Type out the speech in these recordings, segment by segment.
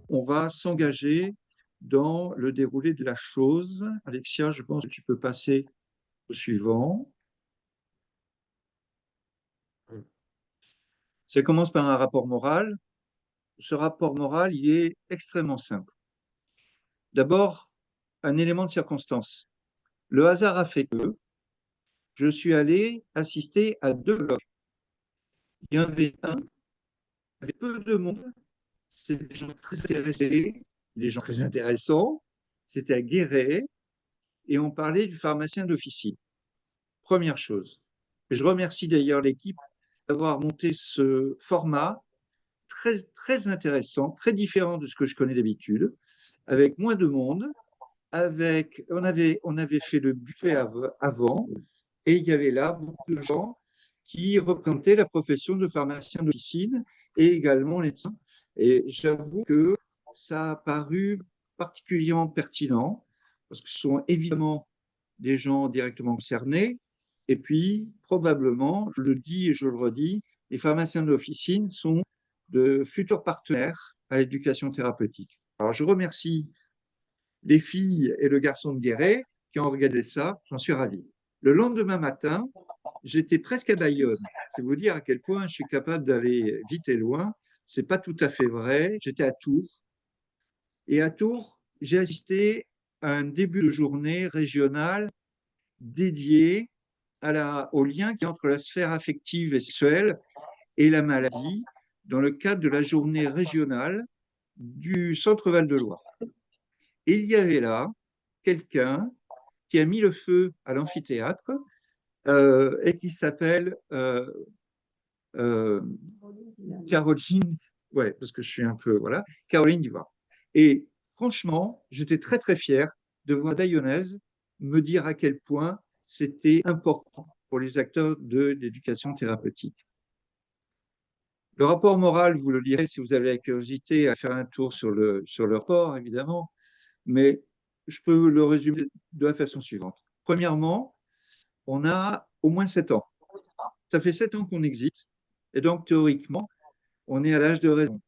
On va s'engager dans le déroulé de la chose. Alexia, je pense que tu peux passer au suivant. Ça commence par un rapport moral. Ce rapport moral, il est extrêmement simple. D'abord, un élément de circonstance. Le hasard a fait que je suis allé assister à 2 colloques. Il y en avait un, il y avait peu de monde, c'était des gens très intéressés, des gens très intéressants. C'était à Guéret et on parlait du pharmacien d'officine. Première chose. Je remercie d'ailleurs l'équipe d'avoir monté ce format très, très intéressant, très différent de ce que je connais d'habitude, avec moins de monde, on avait fait le buffet avant, et il y avait là beaucoup de gens qui représentaient la profession de pharmacien d'officine et également les médecins. Et j'avoue que ça a paru particulièrement pertinent, parce que ce sont évidemment des gens directement concernés, et puis probablement, je le dis et je le redis, les pharmaciens d'officine sont de futurs partenaires à l'éducation thérapeutique. Alors je remercie les filles et le garçon de Guéret qui ont organisé ça, j'en suis ravi. Le lendemain matin, j'étais presque à Bayonne. C'est vous dire à quel point je suis capable d'aller vite et loin. C'est pas tout à fait vrai. J'étais à Tours. Et à Tours, j'ai assisté à un début de journée régionale dédié au lien qui est entre la sphère affective et sexuelle et la maladie dans le cadre de la journée régionale du Centre Val-de-Loire. Et il y avait là quelqu'un qui a mis le feu à l'amphithéâtre et qui s'appelle euh, Caroline, ouais, parce que je suis un peu, voilà, Caroline Duvart. Et franchement, j'étais très très fier de voir Dayonnaise me dire à quel point c'était important pour les acteurs de l'éducation thérapeutique. Le rapport moral, vous le lirez si vous avez la curiosité à faire un tour sur le port, évidemment, mais je peux le résumer de la façon suivante. Premièrement, on a au moins 7 ans. Ça fait 7 ans qu'on existe, et donc théoriquement, on est à l'âge de raison.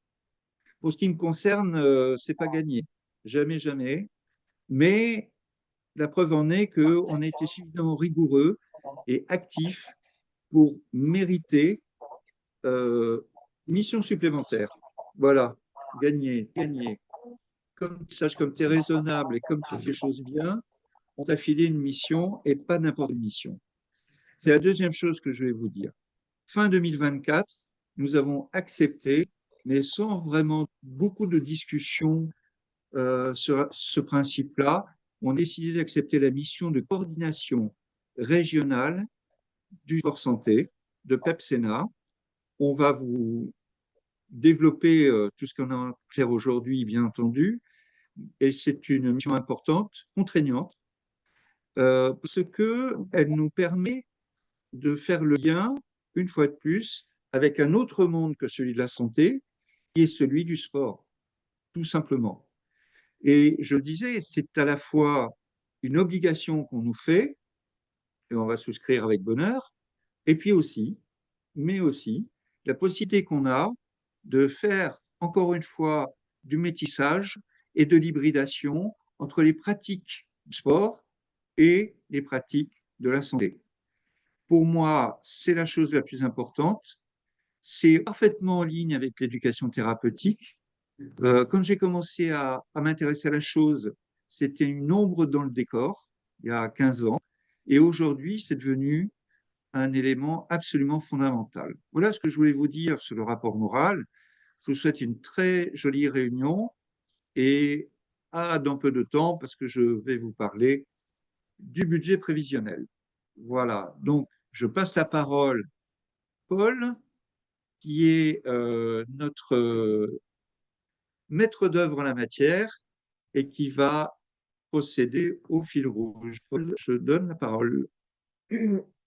Pour ce qui me concerne, c'est pas gagné, jamais, jamais. Mais la preuve en est qu'on a été suffisamment rigoureux et actif pour mériter euh, une mission supplémentaire. Voilà, gagner, gagner. Comme tu saches, comme tu es raisonnable et comme tu fais les choses bien, on t'a filé une mission et pas n'importe quelle mission. C'est la deuxième chose que je vais vous dire. Fin 2024, nous avons accepté, mais sans vraiment beaucoup de discussions sur ce principe-là, on a décidé d'accepter la mission de coordination régionale du sport santé de PEP-Sénat. On va vous développer tout ce qu'on a à faire aujourd'hui, bien entendu, et c'est une mission importante, contraignante, parce qu'elle nous permet de faire le lien, une fois de plus, avec un autre monde que celui de la santé, qui est celui du sport, tout simplement. Et je le disais, c'est à la fois une obligation qu'on nous fait, et on va souscrire avec bonheur, et puis aussi, mais aussi, la possibilité qu'on a de faire, encore une fois, du métissage et de l'hybridation entre les pratiques du sport et les pratiques de la santé. Pour moi, c'est la chose la plus importante. C'est parfaitement en ligne avec l'éducation thérapeutique. Quand j'ai commencé à m'intéresser à la chose, c'était une ombre dans le décor, il y a 15 ans. Et aujourd'hui, c'est devenu un élément absolument fondamental. Voilà ce que je voulais vous dire sur le rapport moral. Je vous souhaite une très jolie réunion et à dans peu de temps parce que je vais vous parler du budget prévisionnel. Voilà, donc je passe la parole à Paul, qui est notre maître d'œuvre en la matière et qui va procéder au fil rouge. Paul, je donne la parole.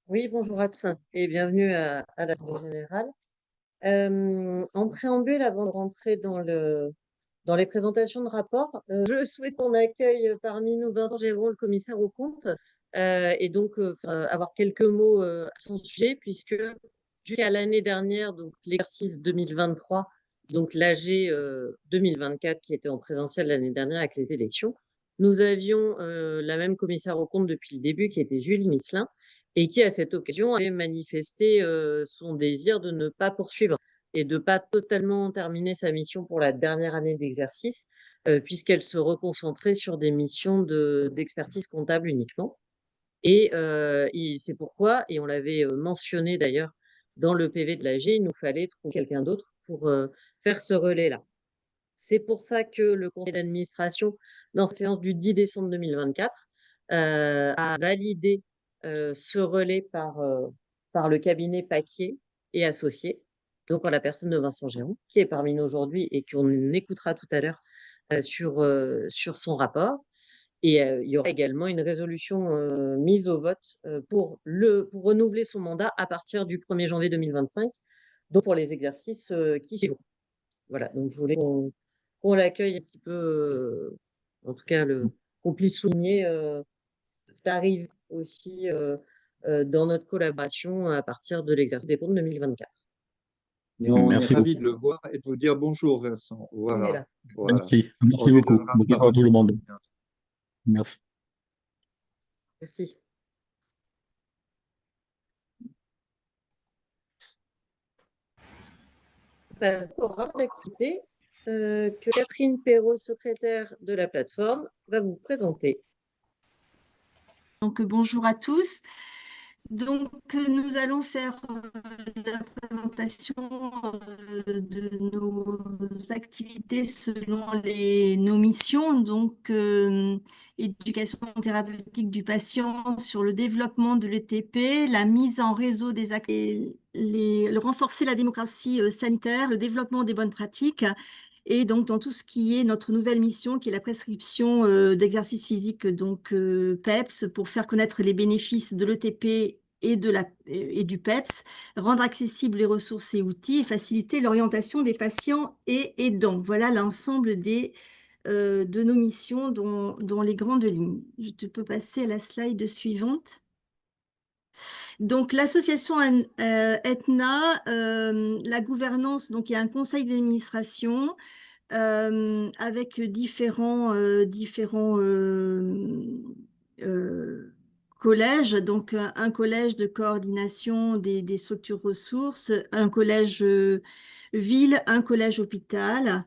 Oui, bonjour à tous et bienvenue à l'Assemblée générale. En préambule, avant de rentrer dans les présentations de rapports, je souhaite qu'on accueille parmi nous Vincent Gévron, le commissaire aux comptes, et donc avoir quelques mots à son sujet, puisque jusqu'à l'année dernière, donc l'exercice 2023, donc l'AG 2024 qui était en présentiel l'année dernière avec les élections, nous avions la même commissaire aux comptes depuis le début qui était Julie Misselin et qui à cette occasion avait manifesté son désir de ne pas poursuivre et de ne pas totalement terminer sa mission pour la dernière année d'exercice, puisqu'elle se reconcentrait sur des missions d'expertise comptable uniquement. Et c'est pourquoi, et on l'avait mentionné d'ailleurs dans le PV de l'AG, il nous fallait trouver quelqu'un d'autre pour faire ce relais-là. C'est pour ça que le conseil d'administration, dans la séance du 10 décembre 2024, a validé ce relais par le cabinet Paquier et Associés, donc en la personne de Vincent Géron, qui est parmi nous aujourd'hui et qu'on écoutera tout à l'heure sur son rapport. Et il y aura également une résolution mise au vote pour renouveler son mandat à partir du 1er janvier 2025, donc pour les exercices qui suivent. Voilà, donc je voulais qu'on l'accueille un petit peu, en tout cas qu'on puisse souligner ça arrive aussi dans notre collaboration à partir de l'exercice des comptes 2024. Et on est Merci ravis beaucoup. de le voir et de vous dire bonjour, Vincent. On est Voilà. là. Voilà. Merci. On Merci lui beaucoup. donnera Bonjour à parole. tout le monde. Merci. Merci. Passe au programme d'activité que Catherine Perrault, secrétaire de la plateforme, va vous présenter. Donc, bonjour à tous. Donc, nous allons faire la présentation de nos activités selon nos missions. Donc, éducation thérapeutique du patient sur le développement de l'ETP, la mise en réseau des le renforcer la démocratie sanitaire, le développement des bonnes pratiques. Et donc, dans tout ce qui est notre nouvelle mission, qui est la prescription d'exercice physique, donc PEPS, pour faire connaître les bénéfices de l'ETP et du PEPS, rendre accessibles les ressources et outils et faciliter l'orientation des patients et aidants. Voilà l'ensemble de nos missions dans les grandes lignes. Je te peux passer à la slide suivante. Donc, l'association Aetna, la gouvernance, donc il y a un conseil d'administration avec différents collèges, donc un collège de coordination des structures ressources, un collège ville, un collège hôpital,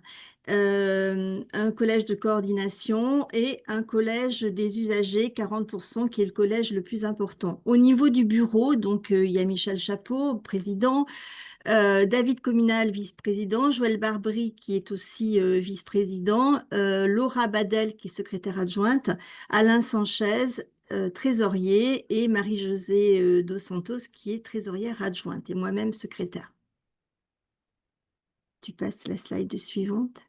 un collège de coordination et un collège des usagers, 40%, qui est le collège le plus important. Au niveau du bureau, donc il y a Michel Chapeau, président, David Communal, vice-président, Joël Barbry, qui est aussi vice-président, Laura Badel, qui est secrétaire adjointe, Alain Sanchez, trésorier, et Marie-Josée Dos Santos, qui est trésorière adjointe, et moi-même secrétaire. Tu passes la slide suivante.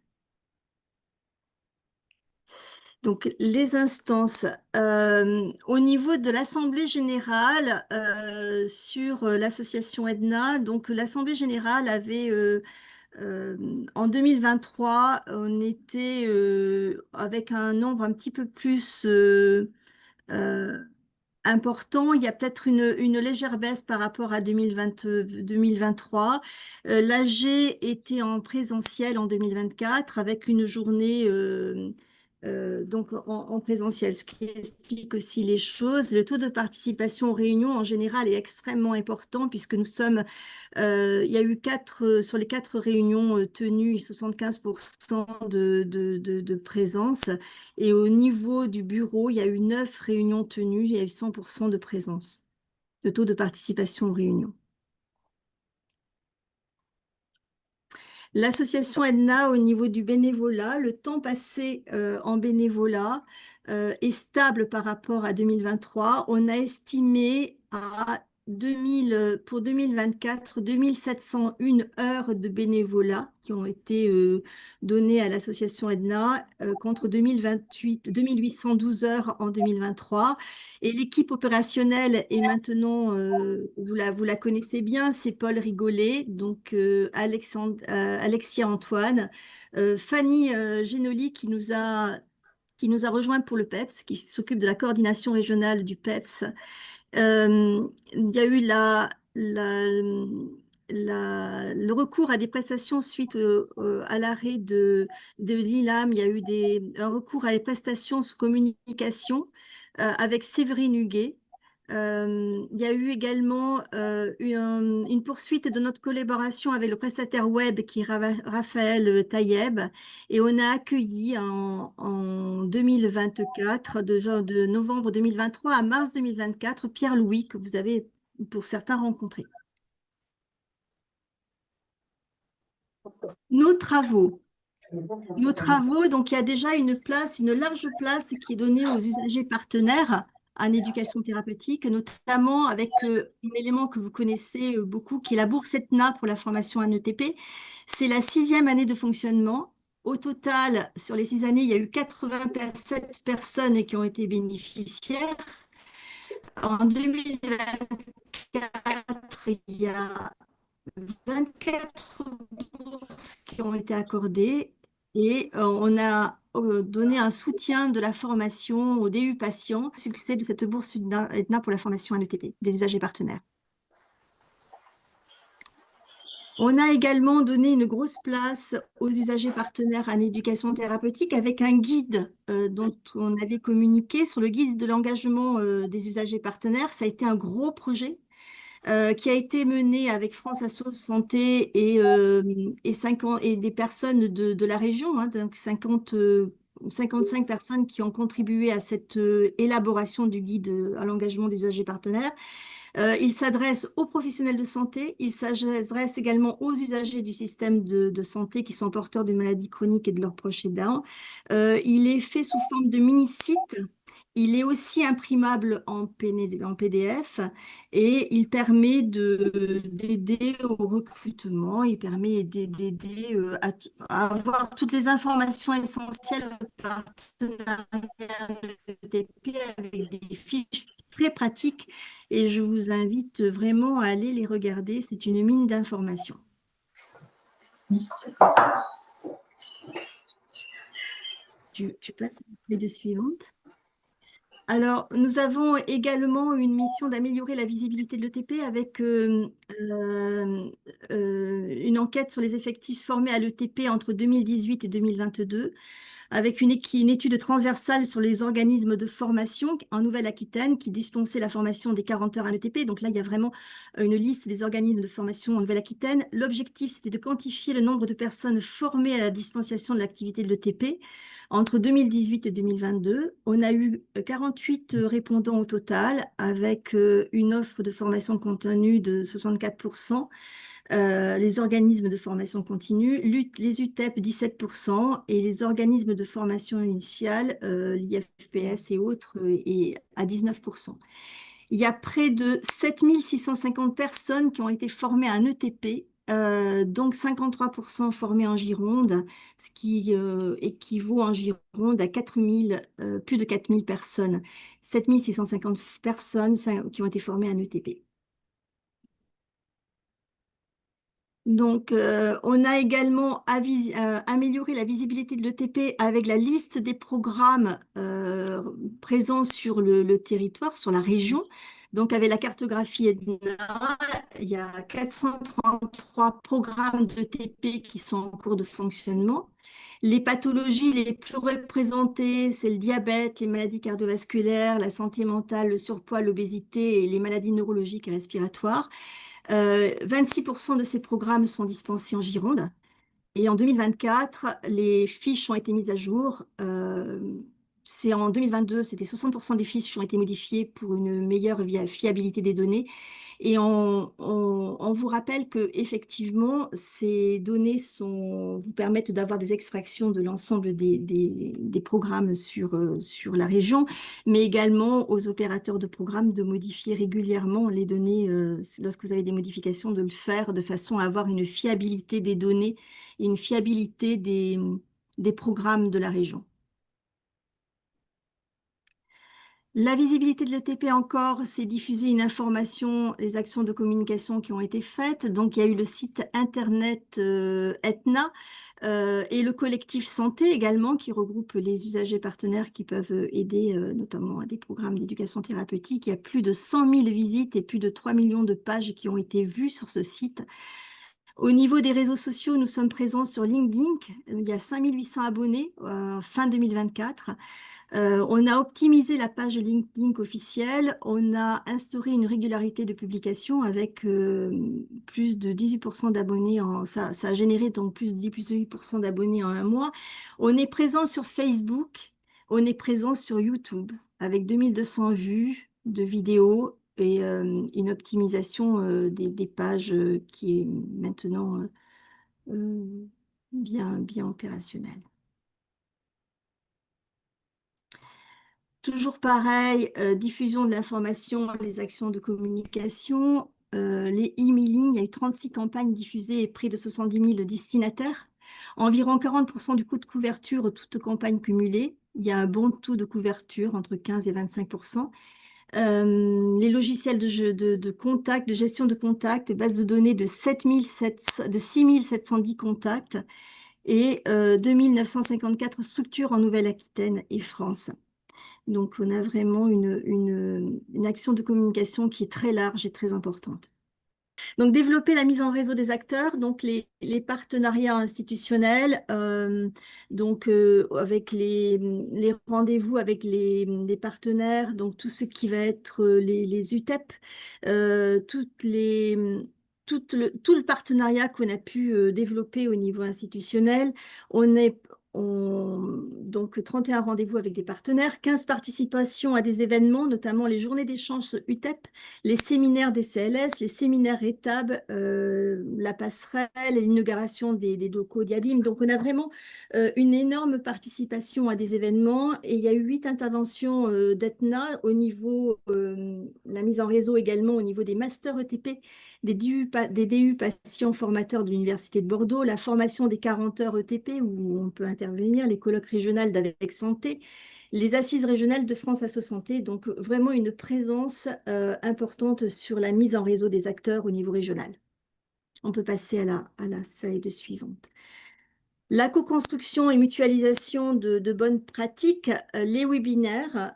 Donc, les instances. Au niveau de l'Assemblée générale sur l'association Edna, donc l'Assemblée générale avait, en 2023, on était avec un nombre un petit peu plus important. Il y a peut-être une légère baisse par rapport à 2023. L'AG était en présentiel en 2024 avec une journée donc en présentiel, ce qui explique aussi les choses. Le taux de participation aux réunions en général est extrêmement important puisque nous sommes, il y a eu sur les 4 réunions tenues, 75% de présence. Et au niveau du bureau, il y a eu 9 réunions tenues, il y a eu 100% de présence, de taux de participation aux réunions. L'association Edna, au niveau du bénévolat, le temps passé en bénévolat est stable par rapport à 2023. On a estimé à pour 2024, 2701 heures de bénévolat qui ont été données à l'association Edna contre 2812 heures en 2023. Et l'équipe opérationnelle est maintenant, vous la connaissez bien, c'est Paul Rigolet, donc Alexia Antoine, Fanny Génoli qui nous a rejoint pour le PEPS, qui s'occupe de la coordination régionale du PEPS. Il y a eu le recours à des prestations suite à l'arrêt de l'ILAM. Il y a eu un recours à des prestations sous communication avec Séverine Huguet. Il y a eu également une poursuite de notre collaboration avec le prestataire web qui est Raphaël Taïeb, et on a accueilli en 2024, de novembre 2023 à mars 2024, Pierre-Louis, que vous avez pour certains rencontré. Nos travaux. Donc il y a déjà une large place qui est donnée aux usagers partenaires en éducation thérapeutique, notamment avec un élément que vous connaissez beaucoup, qui est la bourse Etna pour la formation en ETP. C'est la 6e année de fonctionnement. Au total, sur les 6 années, il y a eu 87 personnes qui ont été bénéficiaires. En 2024, il y a 24 bourses qui ont été accordées, et on a donné un soutien de la formation au DU patients, succès de cette bourse Etna pour la formation en ETP, des usagers partenaires. On a également donné une grosse place aux usagers partenaires en éducation thérapeutique avec un guide dont on avait communiqué sur le guide de l'engagement des usagers partenaires. Ça a été un gros projet qui a été mené avec France Asso Santé et des personnes de la région, hein, donc 55 personnes qui ont contribué à cette élaboration du guide à l'engagement des usagers partenaires. Il s'adresse aux professionnels de santé, il s'adresse également aux usagers du système de santé qui sont porteurs d'une maladie chronique et de leurs proches aidants. Il est fait sous forme de mini-site. Il est aussi imprimable en PDF, et il permet d'aider au recrutement, il permet d'aider à avoir toutes les informations essentielles au partenariat ETP avec des fiches très pratiques, et je vous invite vraiment à aller les regarder, c'est une mine d'informations. Tu passes à la slide suivante. Alors, nous avons également une mission d'améliorer la visibilité de l'ETP avec une enquête sur les effectifs formés à l'ETP entre 2018 et 2022, avec une étude transversale sur les organismes de formation en Nouvelle-Aquitaine qui dispensaient la formation des 40 heures à l'ETP. Donc là, il y a vraiment une liste des organismes de formation en Nouvelle-Aquitaine. L'objectif, c'était de quantifier le nombre de personnes formées à la dispensation de l'activité de l'ETP entre 2018 et 2022. On a eu 48 répondants au total, avec une offre de formation continue de 64%. Les organismes de formation continue, les UTEP 17%, et les organismes de formation initiale, l'IFPS et autres, et à 19%. Il y a près de 7650 personnes qui ont été formées à un ETP, donc 53% formées en Gironde, ce qui équivaut en Gironde à plus de 4000 personnes. 7650 personnes qui ont été formées à un ETP. Donc, on a également amélioré la visibilité de l'ETP avec la liste des programmes présents sur le territoire, sur la région. Donc, avec la cartographie EDNA, il y a 433 programmes d'ETP qui sont en cours de fonctionnement. Les pathologies les plus représentées, c'est le diabète, les maladies cardiovasculaires, la santé mentale, le surpoids, l'obésité et les maladies neurologiques et respiratoires. 26% de ces programmes sont dispensés en Gironde. Et en 2024, les fiches ont été mises à jour. En 2022, c'était 60% des fiches qui ont été modifiées pour une meilleure fiabilité des données. Et on vous rappelle que effectivement, ces données vous permettent d'avoir des extractions de l'ensemble des programmes sur la région, mais également aux opérateurs de programmes de modifier régulièrement les données lorsque vous avez des modifications, de le faire de façon à avoir une fiabilité des données et une fiabilité des programmes de la région. La visibilité de l'ETP encore, c'est diffuser une information, les actions de communication qui ont été faites. Donc, il y a eu le site internet Etna et le collectif Santé également, qui regroupe les usagers partenaires qui peuvent aider notamment à des programmes d'éducation thérapeutique. Il y a plus de 100 000 visites et plus de 3 millions de pages qui ont été vues sur ce site. Au niveau des réseaux sociaux, nous sommes présents sur LinkedIn. Il y a 5800 abonnés fin 2024. On a optimisé la page LinkedIn officielle, on a instauré une régularité de publication avec plus de 18% d'abonnés, ça a généré donc plus de 18% d'abonnés en un mois. On est présent sur Facebook, on est présent sur YouTube avec 2200 vues de vidéos et une optimisation des pages qui est maintenant bien opérationnelle. Toujours pareil, diffusion de l'information, les actions de communication, les e-mailing, il y a eu 36 campagnes diffusées et près de 70 000 destinataires. Environ 40% du coût de couverture, toute campagne cumulée. Il y a un bon taux de couverture entre 15 et 25%. Les logiciels de contact, de gestion de contact, base de données de 6710 contacts et 2954 structures en Nouvelle-Aquitaine et France. Donc, on a vraiment une action de communication qui est très large et très importante. Donc, développer la mise en réseau des acteurs, donc les partenariats institutionnels, avec les rendez-vous avec les partenaires, donc tout ce qui va être les UTEP, tout le partenariat qu'on a pu développer au niveau institutionnel. Donc 31 rendez-vous avec des partenaires, 15 participations à des événements, notamment les journées d'échange UTEP, les séminaires des CLS, les séminaires ETAB, la passerelle, l'inauguration des locaux d'IABIM. Donc, on a vraiment une énorme participation à des événements et il y a eu 8 interventions d'ETNA au niveau, la mise en réseau également au niveau des masters ETP, des DU patients formateurs de l'Université de Bordeaux, la formation des 40 heures ETP où on peut intervenir, les colloques régionales d'Avec Santé, les assises régionales de France Asso Santé, donc vraiment une présence importante sur la mise en réseau des acteurs au niveau régional. On peut passer à la slide suivante. La co-construction et mutualisation de bonnes pratiques, les webinaires.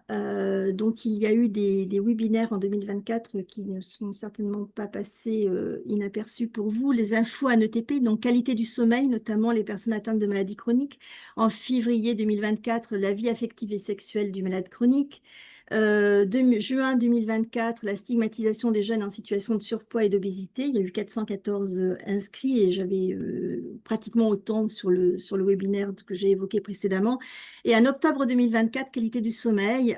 Donc, il y a eu des webinaires en 2024 qui ne sont certainement pas passés inaperçus pour vous. Les infos à ETP, donc qualité du sommeil, notamment les personnes atteintes de maladies chroniques. En février 2024, la vie affective et sexuelle du malade chronique. Juin 2024, la stigmatisation des jeunes en situation de surpoids et d'obésité. Il y a eu 414 inscrits et j'avais pratiquement autant sur le webinaire que j'ai évoqué précédemment. Et en octobre 2024, qualité du sommeil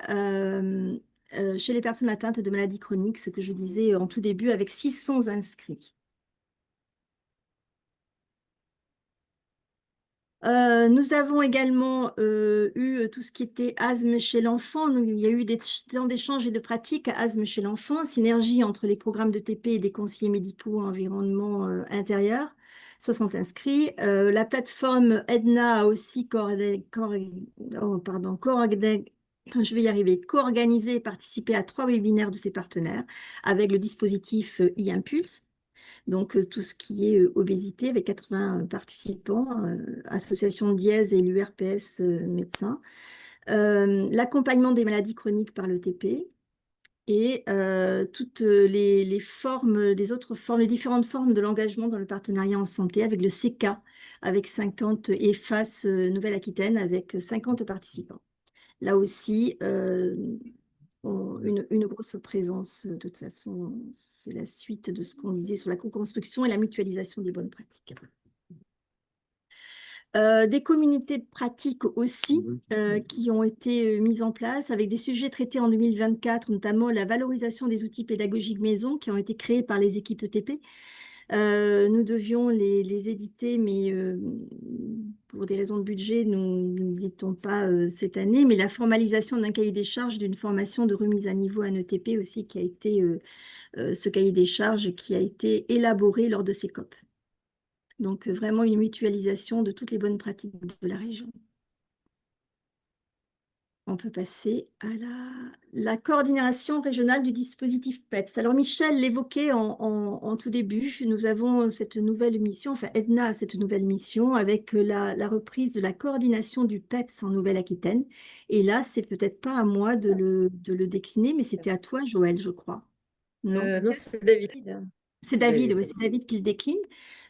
chez les personnes atteintes de maladies chroniques, ce que je disais en tout début, avec 600 inscrits. Nous avons également eu tout ce qui était asthme chez l'enfant. Il y a eu des temps d'échange et de pratique asthme chez l'enfant, synergie entre les programmes de TP et des conseillers médicaux environnement intérieur, 60 inscrits. La plateforme Edna a aussi co-organisé et participé à 3 webinaires de ses partenaires avec le dispositif e-Impulse. Donc, tout ce qui est obésité avec 80 participants, Association Dièse et l'URPS médecins, l'accompagnement des maladies chroniques par le TP et toutes les formes, les différentes formes de l'engagement dans le partenariat en santé avec le CK, avec 50 et FAS Nouvelle-Aquitaine avec 50 participants. Là aussi, une grosse présence. De toute façon, c'est la suite de ce qu'on disait sur la co-construction et la mutualisation des bonnes pratiques. Des communautés de pratiques aussi qui ont été mises en place avec des sujets traités en 2024, notamment la valorisation des outils pédagogiques maison qui ont été créés par les équipes ETP. Nous devions les éditer, mais pour des raisons de budget, nous n'éditons pas cette année. Mais la formalisation d'un cahier des charges d'une formation de remise à niveau à ETP aussi, qui a été ce cahier des charges qui a été élaboré lors de ces COP. Donc, vraiment une mutualisation de toutes les bonnes pratiques de la région. On peut passer à la coordination régionale du dispositif PEPS. Alors Michel l'évoquait en tout début, nous avons cette nouvelle mission, enfin Edna a cette nouvelle mission avec la reprise de la coordination du PEPS en Nouvelle-Aquitaine. Et là, c'est peut-être pas à moi de le décliner, mais c'était à toi Joël, je crois. Non? Non, c'est David. C'est David, ouais, c'est David qui le décline.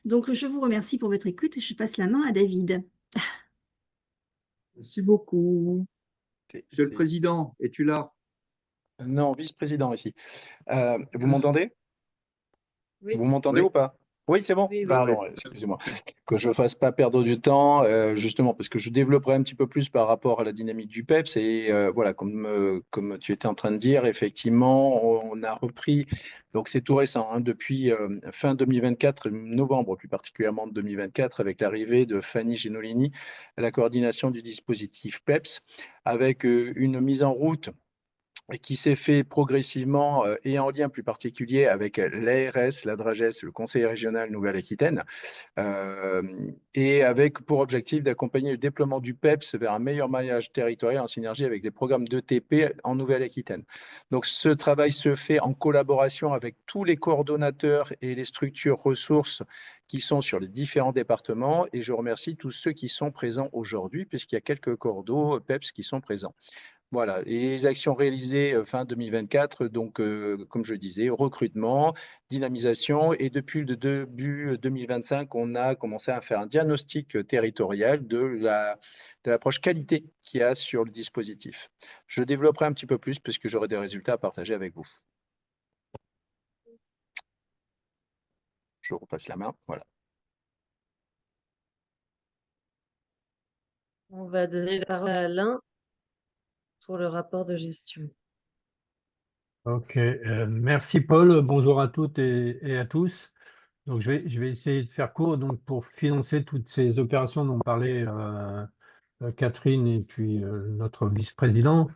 Donc je vous remercie pour votre écoute et je passe la main à David. Merci beaucoup. Monsieur le Président, es-tu là? Non, vice-président ici. Vous Ah. m'entendez? Oui. Vous m'entendez Oui. ou pas? Oui, c'est bon. Oui, oui. Pardon, excusez-moi. Que je ne fasse pas perdre du temps, justement, parce que je développerai un petit peu plus par rapport à la dynamique du PEPS. Et voilà, comme tu étais en train de dire, effectivement, on a repris, donc c'est tout récent, hein, depuis fin 2024, novembre plus particulièrement de 2024, avec l'arrivée de Fanny Genolini à la coordination du dispositif PEPS, avec une mise en route qui s'est fait progressivement et en lien plus particulier avec l'ARS, la DRAGES, le Conseil régional Nouvelle-Aquitaine, et avec pour objectif d'accompagner le déploiement du PEPS vers un meilleur maillage territorial en synergie avec les programmes d'ETP en Nouvelle-Aquitaine. Donc ce travail se fait en collaboration avec tous les coordonnateurs et les structures ressources qui sont sur les différents départements, et je remercie tous ceux qui sont présents aujourd'hui, puisqu'il y a quelques cordos PEPS qui sont présents. Voilà, et les actions réalisées fin 2024, donc comme je disais, recrutement, dynamisation, et depuis le début 2025, on a commencé à faire un diagnostic territorial de l'approche qualité qu'il y a sur le dispositif. Je développerai un petit peu plus puisque j'aurai des résultats à partager avec vous. Je repasse la main, voilà. On va donner la parole à Alain pour le rapport de gestion. Ok, merci Paul, bonjour à toutes et à tous. Donc je vais essayer de faire court donc pour financer toutes ces opérations dont parlait Catherine et puis notre vice-président.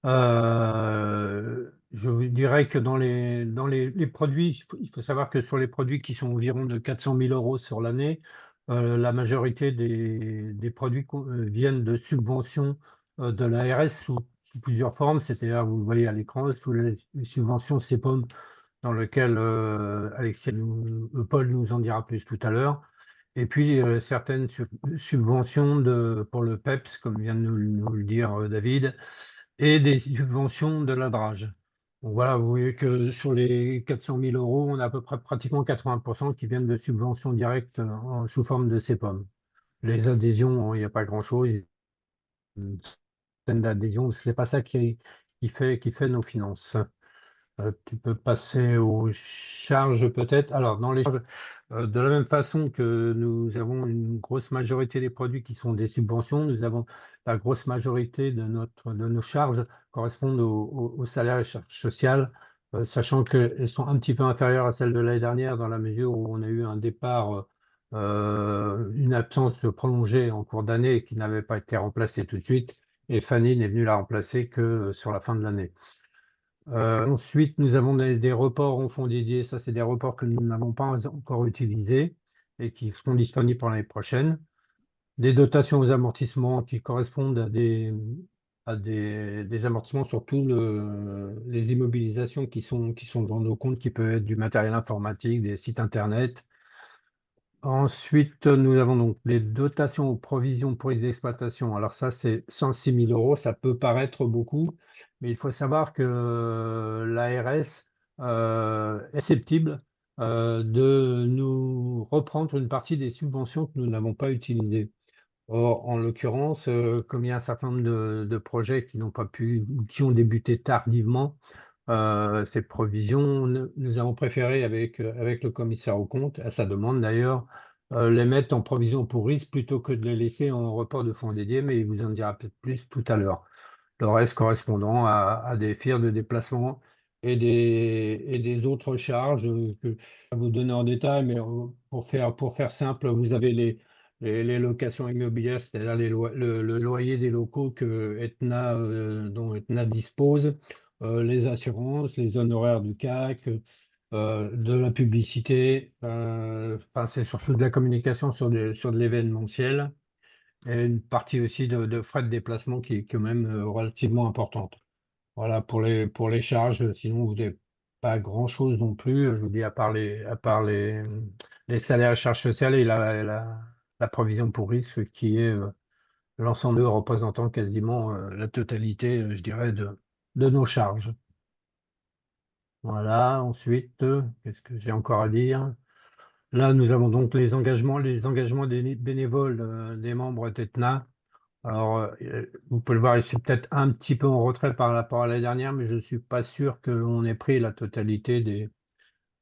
Je vous dirais que dans les produits, il faut savoir que sur les produits qui sont environ de 400 000 euros sur l'année, la majorité des produits viennent de subventions de l'ARS sous plusieurs formes, c'est-à-dire, vous le voyez à l'écran, sous les subventions CEPOM, dans lequel Paul nous en dira plus tout à l'heure. Et puis certaines subventions pour le PEPS, comme vient de nous le dire David, et des subventions de la DRAGE. Donc voilà, vous voyez que sur les 400 000 euros, on a à peu près pratiquement 80% qui viennent de subventions directes sous forme de CEPOM. Les adhésions, il n'y a pas grand-chose. Une centaine d'adhésions, ce n'est pas ça qui fait nos finances. Tu peux passer aux charges peut-être. Alors, dans les charges, de la même façon que nous avons une grosse majorité des produits qui sont des subventions, nous avons la grosse majorité de nos charges correspondent au salaire et charges sociales, sachant qu'elles sont un petit peu inférieures à celles de l'année dernière dans la mesure où on a eu un départ, une absence prolongée en cours d'année qui n'avait pas été remplacée tout de suite, et Fanny n'est venue la remplacer que sur la fin de l'année. Ensuite, nous avons des reports en fonds dédiés. Ça, c'est des reports que nous n'avons pas encore utilisés et qui seront disponibles pour l'année prochaine. Des dotations aux amortissements qui correspondent à des amortissements sur tous les immobilisations qui sont dans nos comptes, qui peuvent être du matériel informatique, des sites internet. Ensuite, nous avons donc les dotations aux provisions pour les exploitations. Alors ça, c'est 106 000 euros. Ça peut paraître beaucoup, mais il faut savoir que l'ARS est susceptible de nous reprendre une partie des subventions que nous n'avons pas utilisées. Or, en l'occurrence, comme il y a un certain nombre de projets qui n'ont pas pu, ou qui ont débuté tardivement, ces provisions, nous avons préféré, avec le commissaire aux comptes, à sa demande d'ailleurs, les mettre en provision pour risque plutôt que de les laisser en report de fonds dédiés, mais il vous en dira peut-être plus tout à l'heure. Le reste correspondant à des FIR de déplacement et des autres charges que je vais vous donner en détail, mais pour faire simple, vous avez les locations immobilières, c'est-à-dire le loyer des locaux que dont Etna dispose, les assurances, les honoraires du CAC, de la publicité, enfin, c'est surtout de la communication sur de l'événementiel. et une partie aussi de frais de déplacement qui est quand même relativement importante. Voilà pour les charges, sinon vous n'avez pas grand-chose non plus, je vous dis, à part les salaires et charges sociales et la provision pour risque qui est l'ensemble représentant quasiment la totalité, je dirais, de nos charges. Voilà, ensuite, qu'est-ce que j'ai encore à dire? Là, nous avons donc les engagements des bénévoles des membres TETNA. Alors, vous pouvez le voir, je suis peut-être un petit peu en retrait par rapport à l'année dernière, mais je ne suis pas sûr qu'on ait pris la totalité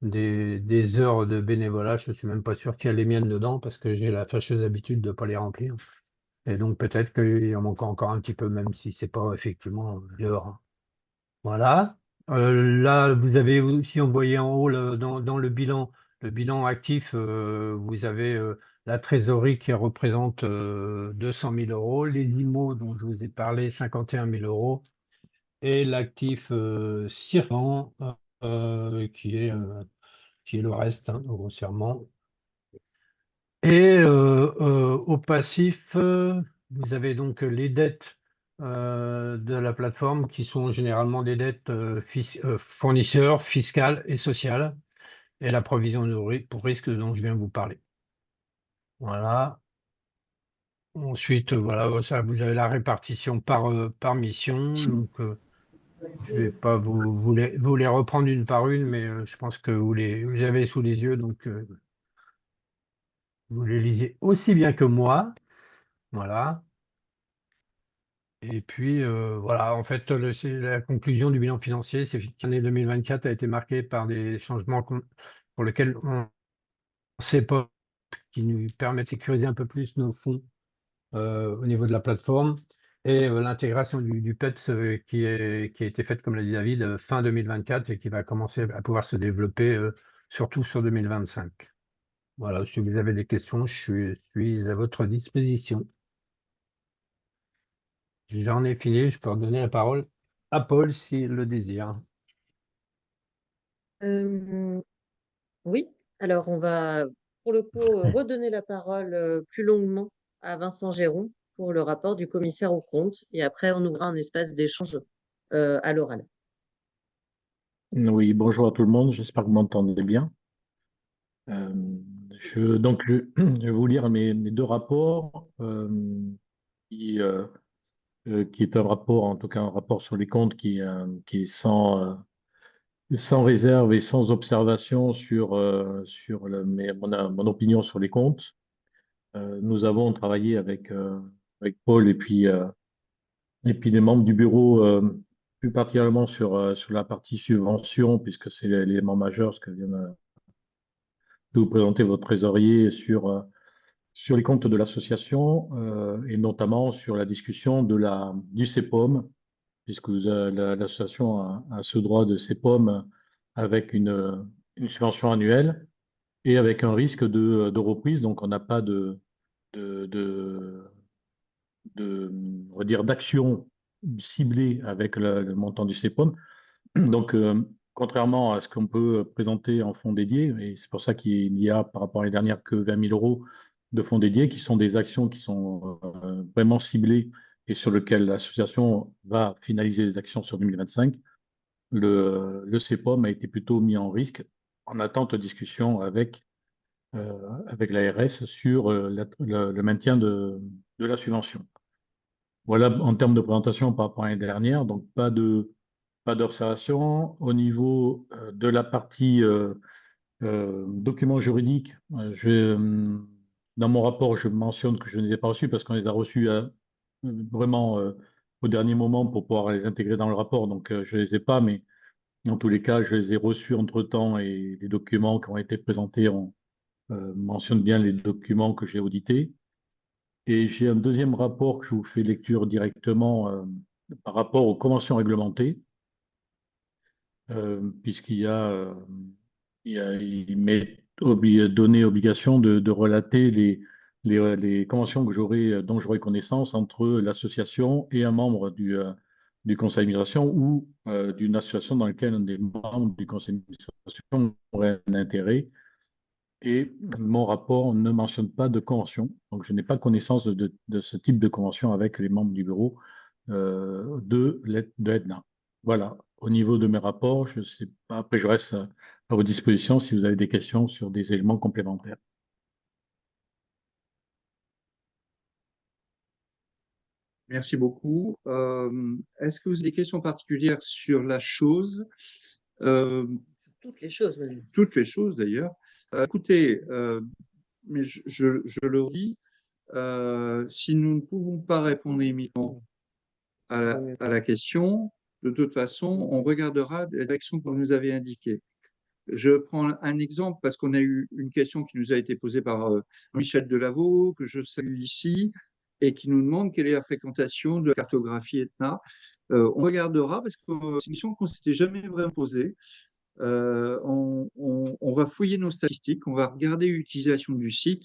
des heures de bénévolat. Je ne suis même pas sûr qu'il y a les miennes dedans parce que j'ai la fâcheuse habitude de ne pas les remplir. Et donc, peut-être qu'il en manque encore un petit peu, même si c'est pas effectivement l'heure. Voilà. Là, vous avez aussi envoyé en haut dans le bilan actif, vous avez la trésorerie qui représente 200 000 euros, les IMO dont je vous ai parlé, 51 000 euros, et l'actif circulant qui est le reste, hein, grossièrement. Et au passif, vous avez donc les dettes de la plateforme qui sont généralement des dettes fournisseurs, fiscales et sociales, et la provision pour risque dont je viens de vous parler. Voilà. Ensuite, voilà, ça, vous avez la répartition par mission. Donc, je vais pas vous les reprendre une par une, mais je pense que vous les avez sous les yeux, donc vous les lisez aussi bien que moi. Voilà. Et puis, voilà, en fait, c'est la conclusion du bilan financier, c'est que l'année 2024 a été marquée par des changements pour lesquels on ne sait pas, qui nous permettent de sécuriser un peu plus nos fonds au niveau de la plateforme, et l'intégration du PEPS qui a été faite, comme l'a dit David, fin 2024 et qui va commencer à pouvoir se développer surtout sur 2025. Voilà, si vous avez des questions, je suis à votre disposition. J'en ai fini, je peux redonner la parole à Paul s'il le désire. Oui, alors on va pour le coup redonner la parole plus longuement à Vincent Géron pour le rapport du commissaire aux comptes et après on ouvrira un espace d'échange à l'oral. Oui, bonjour à tout le monde, j'espère que vous m'entendez bien. Euh, je vais vous lire mes deux rapports, qui, euh, qui est un rapport, en tout cas un rapport sur les comptes qui est sans réserve et sans observation sur mon opinion sur les comptes. Nous avons travaillé avec Paul et puis les membres du bureau, plus particulièrement sur la partie subvention, puisque c'est l'élément majeur, ce que vient de vous présenter votre trésorier sur les comptes de l'association, et notamment sur la discussion du CEPOM, puisque l'association a ce droit de CEPOM avec une subvention annuelle et avec un risque de reprise. Donc, on n'a pas de, de, on va dire, d'action ciblée avec le montant du CEPOM. Donc, contrairement à ce qu'on peut présenter en fonds dédiés, et c'est pour ça qu'il y a par rapport à l'année dernière que 20 000 euros de fonds dédiés, qui sont des actions qui sont vraiment ciblées et sur lesquelles l'association va finaliser les actions sur 2025, le CEPOM a été plutôt mis en risque en attente de discussion avec l'ARS sur le maintien de la subvention. Voilà en termes de présentation par rapport à l'année dernière, donc pas d'observation. Au niveau de la partie documents juridiques, dans mon rapport, je mentionne que je ne les ai pas reçus parce qu'on les a reçus vraiment au dernier moment pour pouvoir les intégrer dans le rapport. Donc, je ne les ai pas, mais dans tous les cas, je les ai reçus entre-temps et les documents qui ont été présentés mentionnent bien les documents que j'ai audités. Et j'ai un deuxième rapport que je vous fais lecture directement par rapport aux conventions réglementées. Puisqu'il y a, il m'est donné obligation de relater les conventions dont j'aurai connaissance entre l'association et un membre du conseil d'administration ou d'une association dans laquelle un des membres du conseil d'administration aurait un intérêt. et mon rapport ne mentionne pas de convention. Donc, je n'ai pas connaissance de ce type de convention avec les membres du bureau de Edna. Voilà. Au niveau de mes rapports, je ne sais pas. Après, je reste à votre disposition si vous avez des questions sur des éléments complémentaires. Merci beaucoup. Est-ce que vous avez des questions particulières sur la chose? Toutes les choses, même. Toutes les choses d'ailleurs. Écoutez, mais je le dis, si nous ne pouvons pas répondre immédiatement à la question, de toute façon, on regardera la direction que vous nous avez indiquée. Je prends un exemple parce qu'on a eu une question qui nous a été posée par Michel Delaveau, que je salue ici, et qui nous demande quelle est la fréquentation de la cartographie Etna. On regardera parce que c'est une question qu'on ne s'était jamais vraiment posée. On va fouiller nos statistiques, on va regarder l'utilisation du site.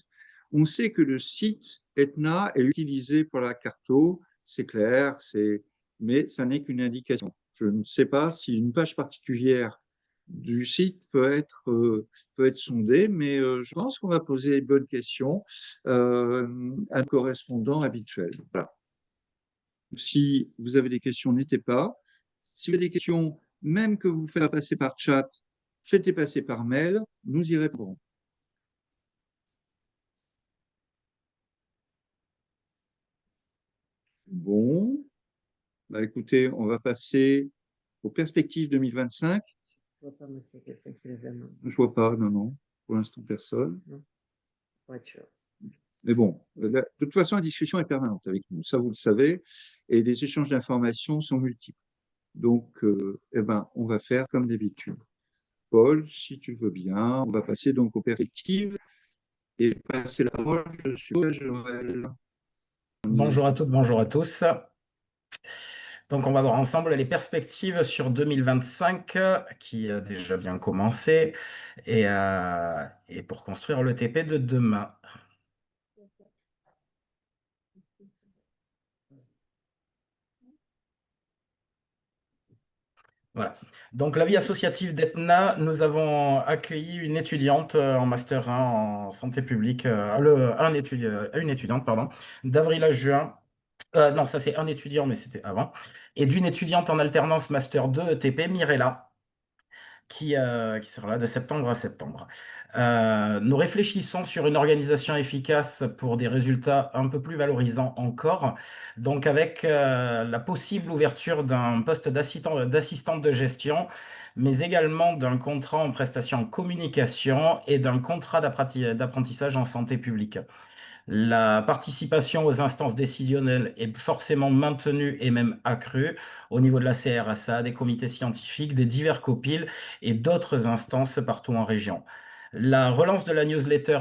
On sait que le site Etna est utilisé pour la carto, c'est clair, mais ça n'est qu'une indication. Je ne sais pas si une page particulière du site peut être sondée, mais je pense qu'on va poser les bonnes questions à un correspondant habituel. Voilà. Si vous avez des questions, n'hésitez pas. Si vous avez des questions, même que vous faites passer par chat, faites-les passer par mail, nous y répondrons. Bon, bah écoutez, on va passer aux perspectives 2025. Je vois pas, mais c'est quelqu'un qui lève la main. Je vois pas, non, pour l'instant personne. Non. Pour être sûr. Mais bon, de toute façon, la discussion est permanente avec nous, ça vous le savez, et les échanges d'informations sont multiples. Donc, eh ben, on va faire comme d'habitude. Paul, si tu veux bien, on va passer donc aux perspectives et passer la parole, je suis à Joël. Bonjour à toutes, bonjour à tous. Donc, on va voir ensemble les perspectives sur 2025 qui a déjà bien commencé et pour construire le TP de demain. Voilà. Donc, la vie associative d'Etna, nous avons accueilli une étudiante en Master 1 en santé publique, une étudiante, pardon, d'avril à juin. Non, ça c'est un étudiant, mais c'était avant. Et d'une étudiante en alternance Master 2 ETP, Mirella, qui sera là de septembre à septembre. Nous réfléchissons sur une organisation efficace pour des résultats un peu plus valorisants encore, donc avec la possible ouverture d'un poste d'assistante de gestion, mais également d'un contrat en prestation en communication et d'un contrat d'apprentissage en santé publique. La participation aux instances décisionnelles est forcément maintenue et même accrue au niveau de la CRSA, des comités scientifiques, des divers COPIL et d'autres instances partout en région. La relance de la newsletter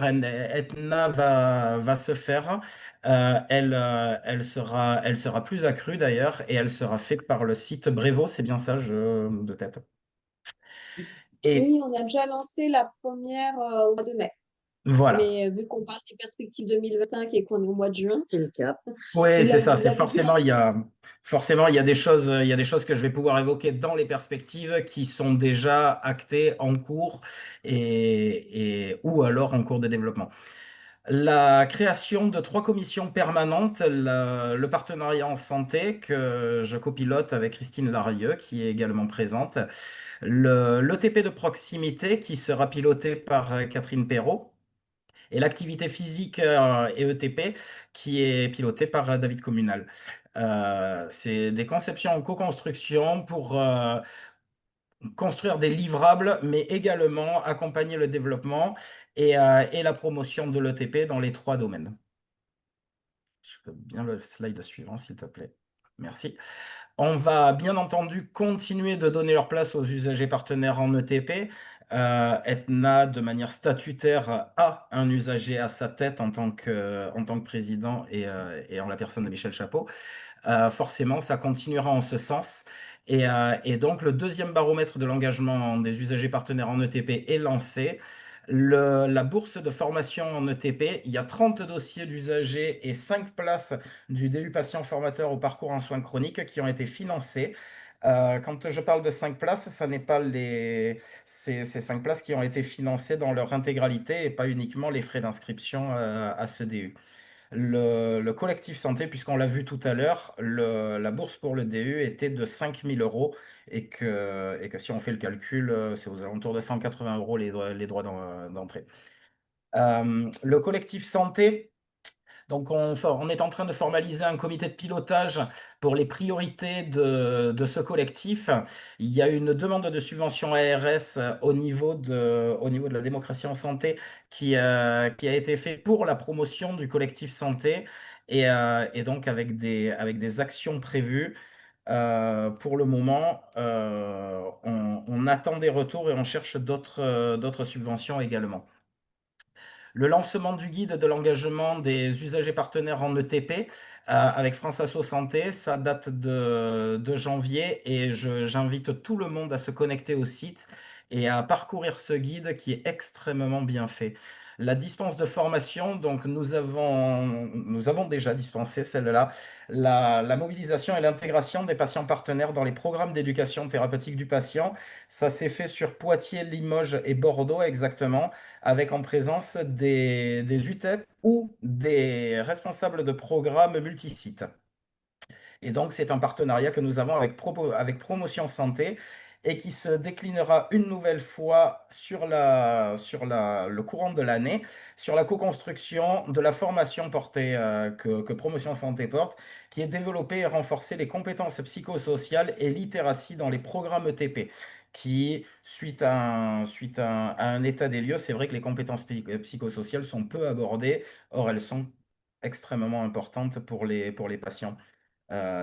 Etna va se faire. Elle sera plus accrue d'ailleurs et elle sera faite par le site Brevo, c'est bien ça, de tête. Oui, on a déjà lancé la première au mois de mai. Voilà. Mais vu qu'on parle des perspectives 2025 et qu'on est au mois de juin, c'est le cas. Oui, c'est ça. C'est forcément, il y a des choses, que je vais pouvoir évoquer dans les perspectives qui sont déjà actées en cours ou alors en cours de développement. La création de 3 commissions permanentes, le partenariat en santé que je copilote avec Christine Larieux, qui est également présente, l'ETP de proximité qui sera piloté par Catherine Perrault, et l'activité physique et ETP qui est pilotée par David Communal. C'est des conceptions en co-construction pour construire des livrables, mais également accompagner le développement et la promotion de l'ETP dans les 3 domaines. Je peux bien le slide suivant, s'il te plaît. Merci. On va bien entendu continuer de donner leur place aux usagers partenaires en ETP. Etna, de manière statutaire, a un usager à sa tête en tant que président et en la personne de Michel Chapeau. Forcément, ça continuera en ce sens. Et donc, le deuxième baromètre de l'engagement des usagers partenaires en ETP est lancé. La bourse de formation en ETP, il y a 30 dossiers d'usagers et 5 places du DU patient formateur au parcours en soins chroniques qui ont été financés. Quand je parle de 5 places, ça n'est pas ces 5 places qui ont été financées dans leur intégralité et pas uniquement les frais d'inscription à ce DU. Le collectif santé, puisqu'on l'a vu tout à l'heure, la bourse pour le DU était de 5 000 euros et que si on fait le calcul, c'est aux alentours de 180 euros les droits d'entrée. Le collectif santé, donc on est en train de formaliser un comité de pilotage pour les priorités de ce collectif. Il y a une demande de subvention ARS au niveau de la démocratie en santé qui a été fait pour la promotion du collectif santé et donc avec des actions prévues. Pour le moment, on attend des retours et on cherche d'autres subventions également. Le lancement du guide de l'engagement des usagers partenaires en ETP avec France Asso Santé, ça date de janvier et j'invite tout le monde à se connecter au site et à parcourir ce guide qui est extrêmement bien fait. La dispense de formation, donc nous avons déjà dispensé celle-là, la mobilisation et l'intégration des patients partenaires dans les programmes d'éducation thérapeutique du patient. Ça s'est fait sur Poitiers, Limoges et Bordeaux exactement, avec en présence des UTEP ou des responsables de programmes multisites. Et donc, c'est un partenariat que nous avons avec Promotion Santé et qui se déclinera une nouvelle fois sur le courant de l'année, sur la co-construction de la formation que Promotion Santé porte, qui est développer et renforcer les compétences psychosociales et littératie dans les programmes ETP qui, suite à un état des lieux, c'est vrai que les compétences psychosociales sont peu abordées, or elles sont extrêmement importantes pour les patients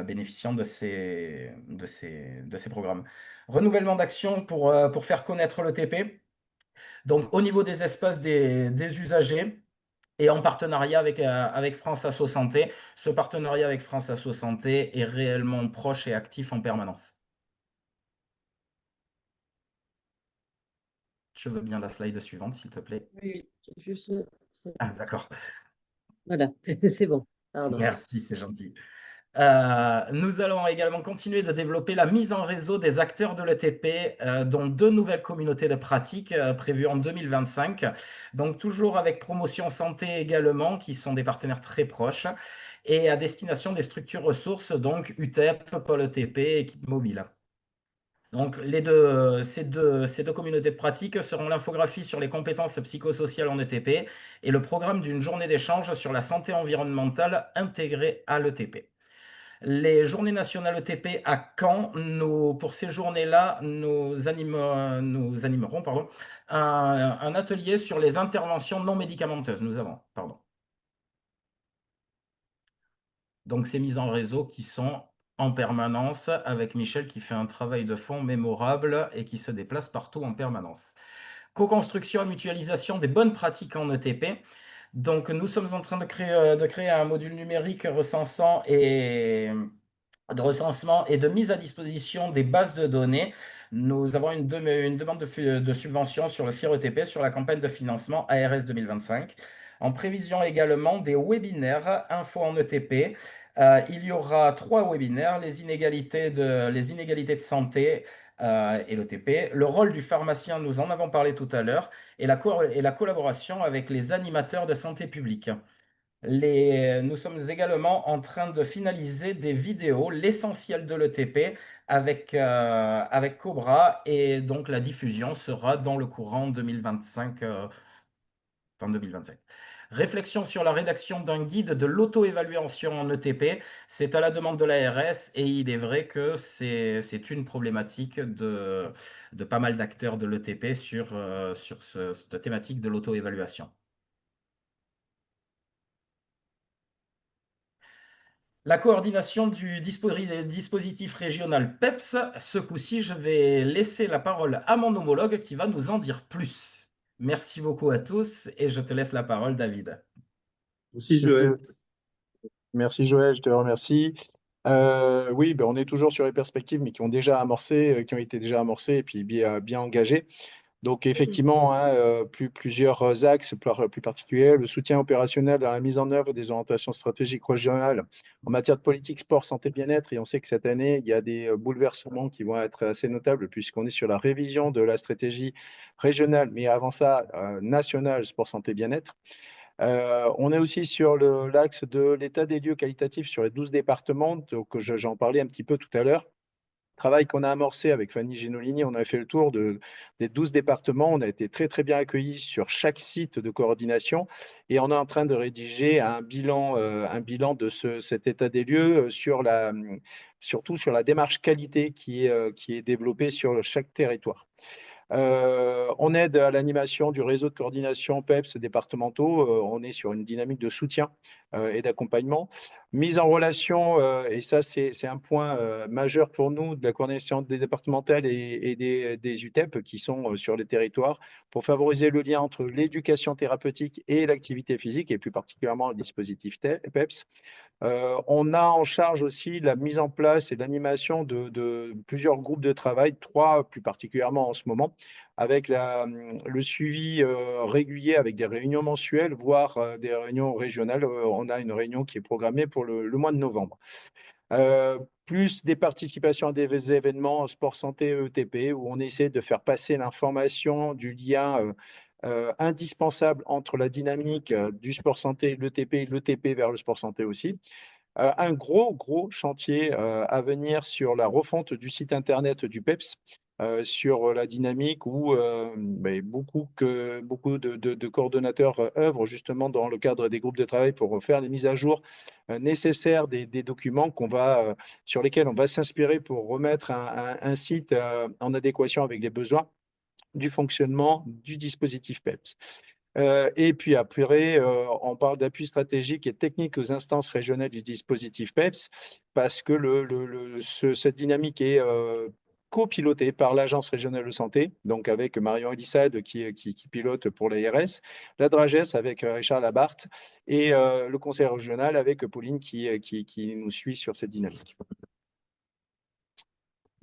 bénéficiant de ces programmes. Renouvellement d'action pour faire connaître l'ETP. Donc, au niveau des espaces des usagers, et en partenariat avec France Asso Santé. Ce partenariat avec France Asso Santé est réellement proche et actif en permanence. Je veux bien la slide suivante, s'il te plaît. Oui, juste. Ah, d'accord. Voilà, c'est bon. Pardon. Merci, c'est gentil. Nous allons également continuer de développer la mise en réseau des acteurs de l'ETP, dont 2 nouvelles communautés de pratique prévues en 2025. Donc toujours avec Promotion Santé également, qui sont des partenaires très proches, et à destination des structures ressources, donc UTEP, Pôle ETP, équipe mobile. Donc ces deux communautés de pratique seront l'infographie sur les compétences psychosociales en ETP et le programme d'une journée d'échange sur la santé environnementale intégrée à l'ETP. Les journées nationales ETP à Caen, pour ces journées-là, nous animerons un atelier sur les interventions non médicamenteuses. Donc ces mises en réseau qui sont en permanence avec Michel qui fait un travail de fond mémorable et qui se déplace partout en permanence. Co-construction et mutualisation des bonnes pratiques en ETP. Donc nous sommes en train de créer un module numérique recensement et de mise à disposition des bases de données. Nous avons une demande de subvention sur le FIR-ETP sur la campagne de financement ARS 2025. En prévision également des webinaires info en ETP. Il y aura 3 webinaires, les inégalités de santé et l'ETP, le rôle du pharmacien, nous en avons parlé tout à l'heure, et la collaboration avec les animateurs de santé publique. Nous sommes également en train de finaliser des vidéos, l'essentiel de l'ETP avec Cobra, et donc la diffusion sera dans le courant 2025, fin 2025. Réflexion sur la rédaction d'un guide de l'auto-évaluation en ETP, c'est à la demande de l'ARS et il est vrai que c'est une problématique de pas mal d'acteurs de l'ETP sur cette thématique de l'auto-évaluation. La coordination du dispositif régional PEPS, ce coup-ci, je vais laisser la parole à mon homologue qui va nous en dire plus. Merci beaucoup à tous et je te laisse la parole, David. Merci Joël. Merci Joël, je te remercie. Oui, on est toujours sur les perspectives, mais qui ont été déjà amorcées et puis bien engagées. Donc, effectivement, hein, plusieurs axes plus particuliers. Le soutien opérationnel dans la mise en œuvre des orientations stratégiques régionales en matière de politique, sport, santé, bien-être. Et on sait que cette année, il y a des bouleversements qui vont être assez notables puisqu'on est sur la révision de la stratégie régionale, mais avant ça, nationale, sport, santé, bien-être. On est aussi sur l'axe de l'état des lieux qualitatifs sur les 12 départements, donc j'en parlais un petit peu tout à l'heure. Travail qu'on a amorcé avec Fanny Genolini, on a fait le tour des 12 départements, on a été très très bien accueillis sur chaque site de coordination et on est en train de rédiger un bilan de cet état des lieux surtout sur la démarche qualité qui est développée sur chaque territoire. On aide à l'animation du réseau de coordination PEPS départementaux. On est sur une dynamique de soutien et d'accompagnement. Mise en relation, et ça c'est un point majeur pour nous, de la coordination des départementales et des UTEP qui sont sur les territoires pour favoriser le lien entre l'éducation thérapeutique et l'activité physique et plus particulièrement le dispositif PEPS. On a en charge aussi la mise en place et l'animation de plusieurs groupes de travail, 3 plus particulièrement en ce moment, avec le suivi régulier avec des réunions mensuelles, voire des réunions régionales. On a une réunion qui est programmée pour le mois de novembre. Plus des participations à des événements sport santé ETP où on essaie de faire passer l'information du lien indispensable entre la dynamique du sport santé, l'ETP vers le sport santé aussi. Un gros chantier à venir sur la refonte du site internet du PEPS, sur la dynamique où beaucoup de coordonnateurs œuvrent justement dans le cadre des groupes de travail pour faire les mises à jour nécessaires des documents sur lesquels on va s'inspirer pour remettre un site en adéquation avec les besoins du fonctionnement du dispositif PEPS. Et puis après, on parle d'appui stratégique et technique aux instances régionales du dispositif PEPS parce que cette dynamique est copilotée par l'Agence régionale de santé, donc avec Marion Elissade qui pilote pour l'ARS, la DRAGES avec Richard Labarthe et le conseil régional avec Pauline qui nous suit sur cette dynamique.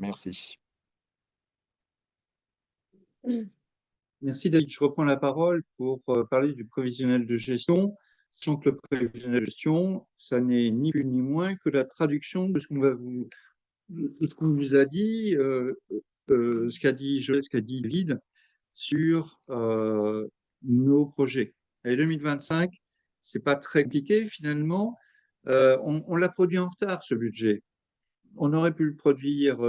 Merci. Merci David. Je reprends la parole pour parler du prévisionnel de gestion. Sachant que le prévisionnel de gestion, ça n'est ni plus ni moins que la traduction de ce qu'on vous a dit, ce qu'a dit Joël, ce qu'a dit David sur nos projets. Et 2025, c'est pas très compliqué finalement. On l'a produit en retard ce budget. On aurait pu le produire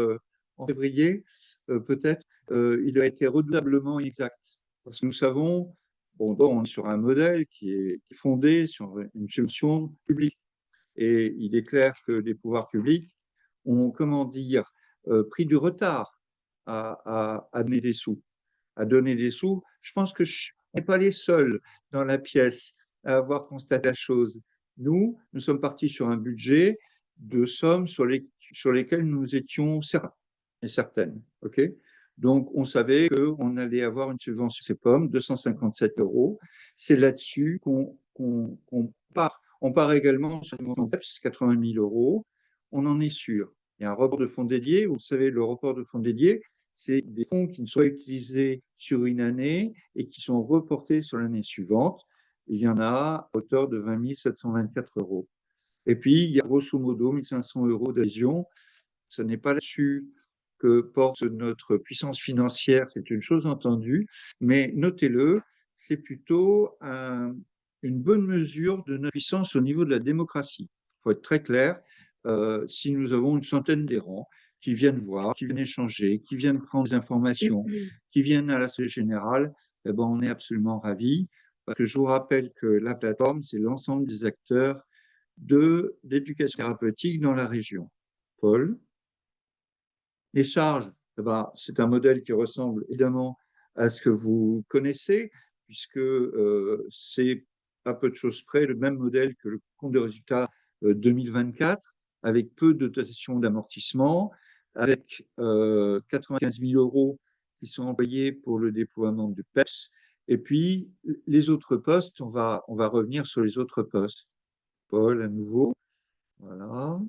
en février, peut-être. Il a été redoutablement inexact. Parce que nous savons, on est sur un modèle qui est fondé sur une solution publique. Et il est clair que les pouvoirs publics ont, pris du retard à donner des sous. Je pense que je n'est pas les seuls dans la pièce à avoir constaté la chose. Nous sommes partis sur un budget de sommes sur lesquelles nous étions certaines. Okay, donc, on savait qu'on allait avoir une subvention CEPOM, 257 €. C'est là-dessus qu'on part. On part également sur une PEPS, 80 000 €. On en est sûr. Il y a un report de fonds dédiés. Vous savez, le report de fonds dédiés, c'est des fonds qui ne soient utilisés sur une année et qui sont reportés sur l'année suivante. Il y en a à hauteur de 20 724 €. Et puis, il y a grosso modo 1 500 € d'adhésion. Ce n'est pas là-dessus que porte notre puissance financière, c'est une chose entendue, mais notez-le, c'est plutôt une bonne mesure de notre puissance au niveau de la démocratie. Il faut être très clair, si nous avons une centaine d'adhérents qui viennent voir, qui viennent échanger, qui viennent prendre des informations, qui viennent à l'Assemblée générale, eh ben, on est absolument ravis, parce que je vous rappelle que la plateforme, c'est l'ensemble des acteurs de l'éducation thérapeutique dans la région. Paul? Les charges, eh ben, c'est un modèle qui ressemble évidemment à ce que vous connaissez, puisque c'est à peu de choses près le même modèle que le compte de résultat 2024, avec peu de dotations d'amortissement, avec 95 000 € qui sont employés pour le déploiement du PEPS. Et puis, les autres postes, on va revenir sur les autres postes. Paul, à nouveau. Voilà.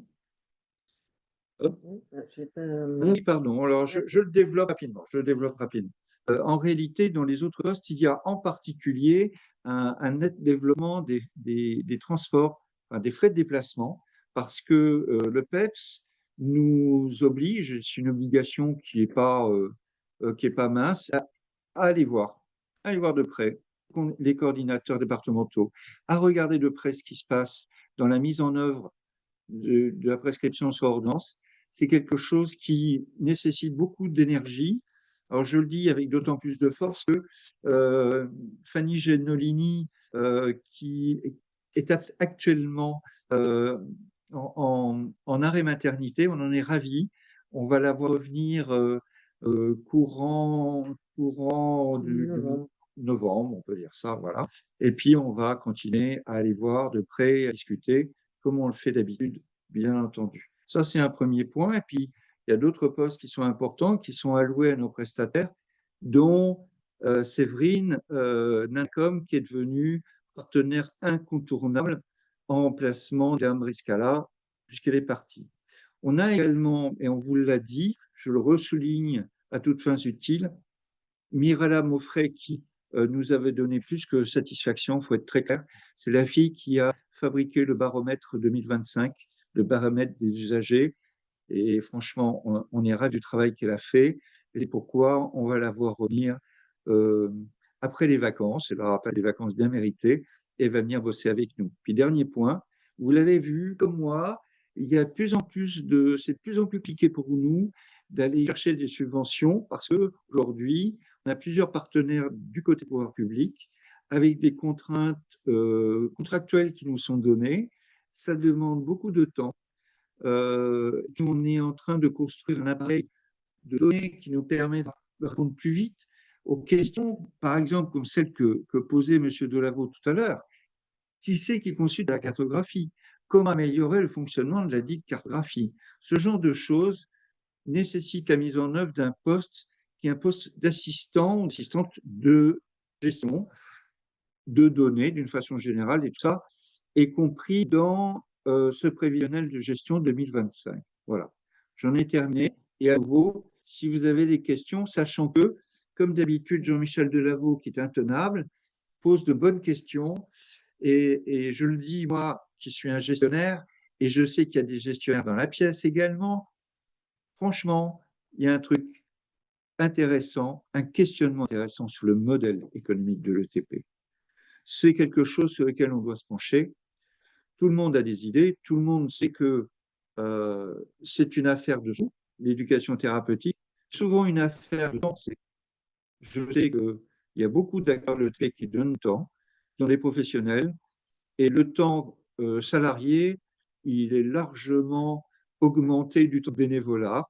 Oui, pardon, alors je le développe rapidement. En réalité, dans les autres postes, il y a en particulier un net développement des transports, enfin, des frais de déplacement, parce que le PEPS nous oblige, c'est une obligation qui n'est pas mince, à aller voir de près les coordinateurs départementaux, à regarder de près ce qui se passe dans la mise en œuvre de la prescription sur ordonnance. C'est quelque chose qui nécessite beaucoup d'énergie. Alors, je le dis avec d'autant plus de force que Fanny Genolini, qui est actuellement en arrêt maternité, on en est ravis. On va la voir revenir courant du novembre, on peut dire ça, voilà. Et puis, on va continuer à aller voir de près, à discuter, comme on le fait d'habitude, bien entendu. Ça, c'est un premier point. Et puis, il y a d'autres postes qui sont importants, qui sont alloués à nos prestataires, dont Séverine Nancom, qui est devenue partenaire incontournable en remplacement d'Anne Riscala, puisqu'elle est partie. On a également, et on vous l'a dit, je le ressouligne à toutes fins utiles, Mirella Moffret qui nous avait donné plus que satisfaction, il faut être très clair. C'est la fille qui a fabriqué le baromètre 2025, le baromètre des usagers. Et franchement, on est ravis du travail qu'elle a fait. Et c'est pourquoi on va la voir revenir après les vacances. Elle aura pas des vacances bien méritées et elle va venir bosser avec nous. Puis dernier point, vous l'avez vu comme moi, il y a c'est de plus en plus compliqué pour nous d'aller chercher des subventions parce qu'aujourd'hui, on a plusieurs partenaires du côté pouvoir public avec des contraintes contractuelles qui nous sont données. Ça demande beaucoup de temps. On est en train de construire un appareil de données qui nous permet de répondre plus vite aux questions, par exemple, comme celle que posait M. Delaveau tout à l'heure. Qui c'est qui consulte la cartographie? Comment améliorer le fonctionnement de la dite cartographie? Ce genre de choses nécessite la mise en œuvre d'un poste qui est un poste d'assistant ou d'assistante de gestion de données d'une façon générale et tout ça est compris dans ce prévisionnel de gestion 2025. Voilà, j'en ai terminé. Et à nouveau, si vous avez des questions, sachant que, comme d'habitude, Jean-Michel Delaveau, qui est intenable, pose de bonnes questions. Et je le dis, moi, qui suis un gestionnaire, et je sais qu'il y a des gestionnaires dans la pièce également. Franchement, il y a un truc intéressant, un questionnement intéressant sur le modèle économique de l'ETP. C'est quelque chose sur lequel on doit se pencher. Tout le monde a des idées, tout le monde sait que c'est une affaire de sous, l'éducation thérapeutique, souvent une affaire de temps. Je sais qu'il y a beaucoup d'acteurs de l'ETP qui donnent temps, qui sont des professionnels, et le temps salarié, il est largement augmenté du temps bénévolat.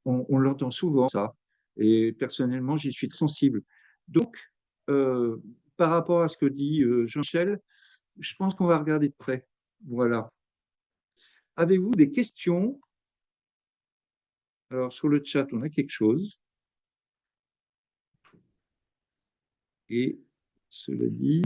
On l'entend souvent, ça. Et personnellement, j'y suis sensible. Donc, par rapport à ce que dit Jean-Michel, je pense qu'on va regarder de près. Voilà. Avez-vous des questions? Alors, sur le chat, on a quelque chose. Et cela dit,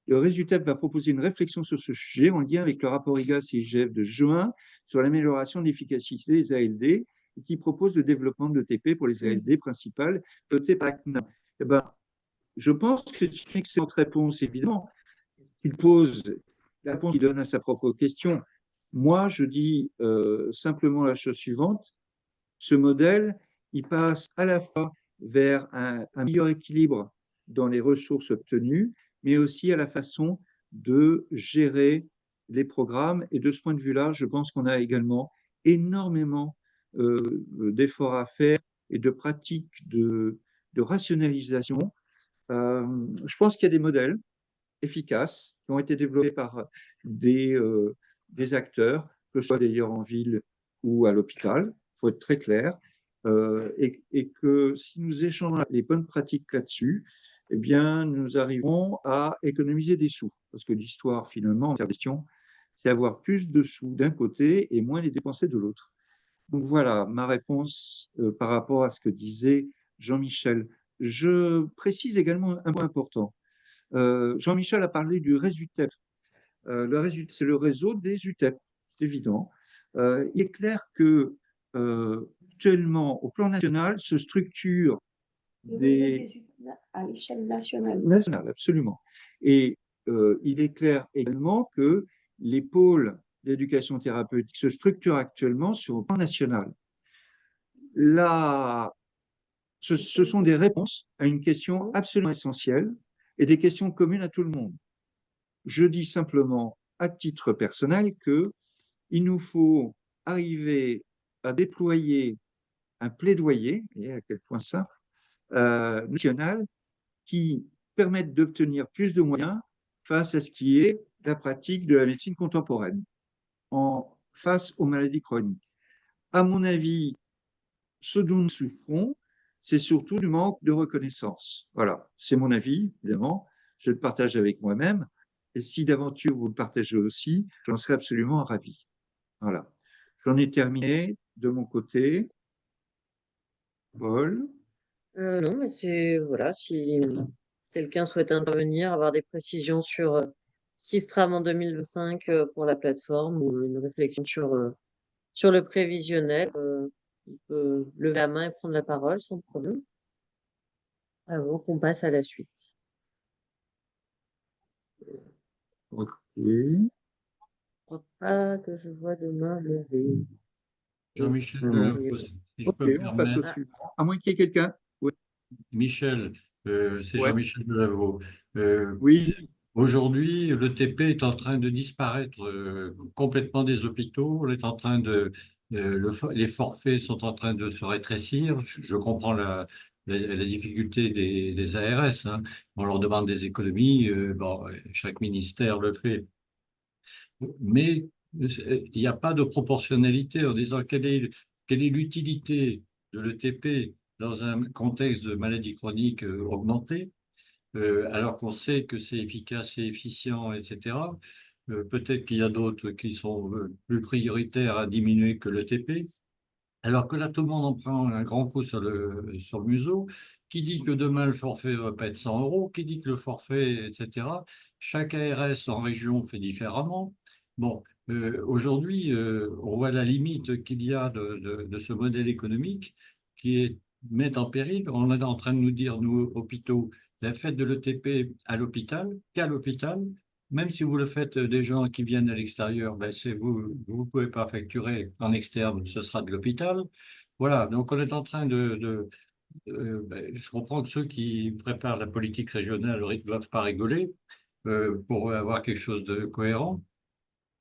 le résultat va proposer une réflexion sur ce sujet en lien avec le rapport IGAS-IGF de juin sur l'amélioration de l'efficacité des ALD qui propose le développement de l'ETP pour les ALD principales dotées par CNAM. Eh ben, je pense que c'est une excellente réponse, évidemment. Il pose la réponse qu'il donne à sa propre question. Moi, je dis simplement la chose suivante. Ce modèle, il passe à la fois vers un meilleur équilibre dans les ressources obtenues, mais aussi à la façon de gérer les programmes. Et de ce point de vue-là, je pense qu'on a également énormément d'efforts à faire et de pratiques de rationalisation. Je pense qu'il y a des modèles efficaces qui ont été développés par des acteurs, que ce soit d'ailleurs en ville ou à l'hôpital, il faut être très clair, et que si nous échangeons les bonnes pratiques là-dessus, eh bien, nous arriverons à économiser des sous. Parce que l'histoire, finalement, en gestion, c'est avoir plus de sous d'un côté et moins les dépenser de l'autre. Donc voilà ma réponse par rapport à ce que disait Jean-Michel. Je précise également un point important. Jean-Michel a parlé du RESUTEP. Le RESUTEP, c'est le réseau des UTEP. c'est évident. Il est clair que actuellement, au plan national, se structurent à l'échelle nationale. nationale, absolument. Et il est clair également que les pôles d'éducation thérapeutique se structurent actuellement sur le plan national. Là, ce sont des réponses à une question absolument essentielle et des questions communes à tout le monde. Je dis simplement, à titre personnel, qu'il nous faut arriver à déployer un plaidoyer, et à quel point simple, national, qui permette d'obtenir plus de moyens face à ce qui est la pratique de la médecine contemporaine, face aux maladies chroniques. À mon avis, ce dont nous souffrons, c'est surtout du manque de reconnaissance. Voilà, c'est mon avis, évidemment, je le partage avec moi-même, et si d'aventure vous le partagez aussi, j'en serais absolument ravi. Voilà, j'en ai terminé de mon côté. Paul? Non, mais c'est, voilà, si quelqu'un souhaite intervenir, avoir des précisions sur ce qui se trame en 2025 pour la plateforme ou une réflexion sur le prévisionnel, il peut lever la main et prendre la parole sans problème, avant qu'on passe à la suite. Ok. Je crois pas que je vois de main levée. Jean-Michel Non. Delavaux, si je Ok, peux me on passe au permettre. suivant. À moins qu'il y ait quelqu'un. Oui. Michel, c'est Ouais. Jean-Michel Delavaux. Oui. Aujourd'hui, le TP est en train de disparaître complètement des hôpitaux. On est en train les forfaits sont en train de se rétrécir. Je comprends la difficulté des ARS, hein. On leur demande des économies. Bon, chaque ministère le fait. Mais il n'y a pas de proportionnalité en disant quelle est l'utilité de l'ETP dans un contexte de maladie chronique augmentée, alors qu'on sait que c'est efficace et efficient, etc. Peut-être qu'il y a d'autres qui sont plus prioritaires à diminuer que l'ETP, alors que là, tout le monde en prend un grand coup sur le museau. Qui dit que demain, le forfait va pas être 100 euros, qui dit que le forfait, etc. Chaque ARS en région fait différemment. Bon, aujourd'hui, on voit la limite qu'il y a de ce modèle économique qui met en péril. On est en train de nous dire, nous, hôpitaux, la fête de l'ETP à l'hôpital, qu'à l'hôpital. Même si vous le faites des gens qui viennent à l'extérieur, ben vous ne pouvez pas facturer en externe, ce sera de l'hôpital. Voilà, donc on est en train je comprends que ceux qui préparent la politique régionale ne doivent pas rigoler pour avoir quelque chose de cohérent,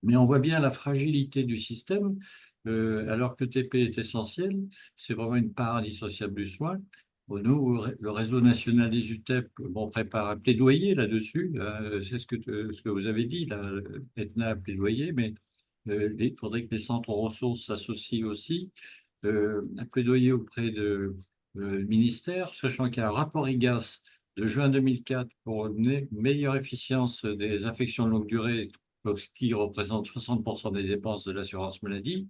mais on voit bien la fragilité du système, alors que TP est essentiel, c'est vraiment une part indissociable du soin. Bon, nous, le réseau national des UTEP, on prépare un plaidoyer là-dessus. C'est ce que vous avez dit, là, Etna a plaidoyer, mais il faudrait que les centres ressources s'associent aussi. Un plaidoyer auprès du ministère, sachant qu'il y a un rapport IGAS de juin 2004 pour une meilleure efficience des infections de longue durée, ce qui représente 60% des dépenses de l'assurance maladie.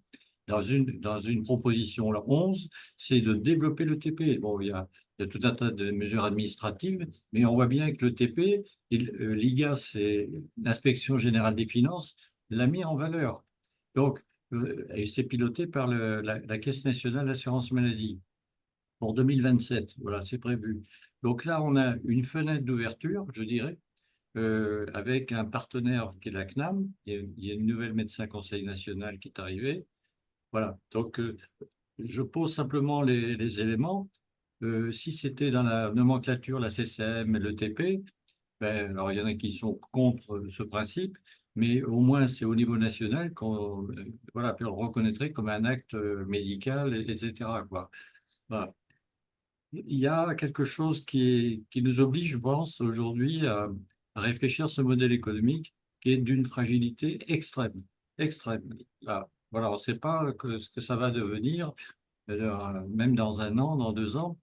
Dans une proposition, la 11, c'est de développer le TP. Bon, il y a tout un tas de mesures administratives, mais on voit bien que le TP, l'IGAS et l'Inspection générale des finances l'a mis en valeur. Donc, et c'est piloté par la Caisse nationale d'assurance maladie pour 2027. Voilà, c'est prévu. Donc là, on a une fenêtre d'ouverture, je dirais, avec un partenaire qui est la CNAM. Il y a une nouvelle médecin conseil national qui est arrivée. Voilà, donc je pose simplement les éléments. Si c'était dans la nomenclature, la CCM et le TP, ben, alors il y en a qui sont contre ce principe, mais au moins c'est au niveau national qu'on voilà, on le reconnaîtrait comme un acte médical, etc., quoi. Voilà. Il y a quelque chose qui nous oblige, je pense, aujourd'hui à réfléchir à ce modèle économique qui est d'une fragilité extrême, extrême. Là, voilà, on ne sait pas ce que ça va devenir, même dans 1 an, dans 2 ans.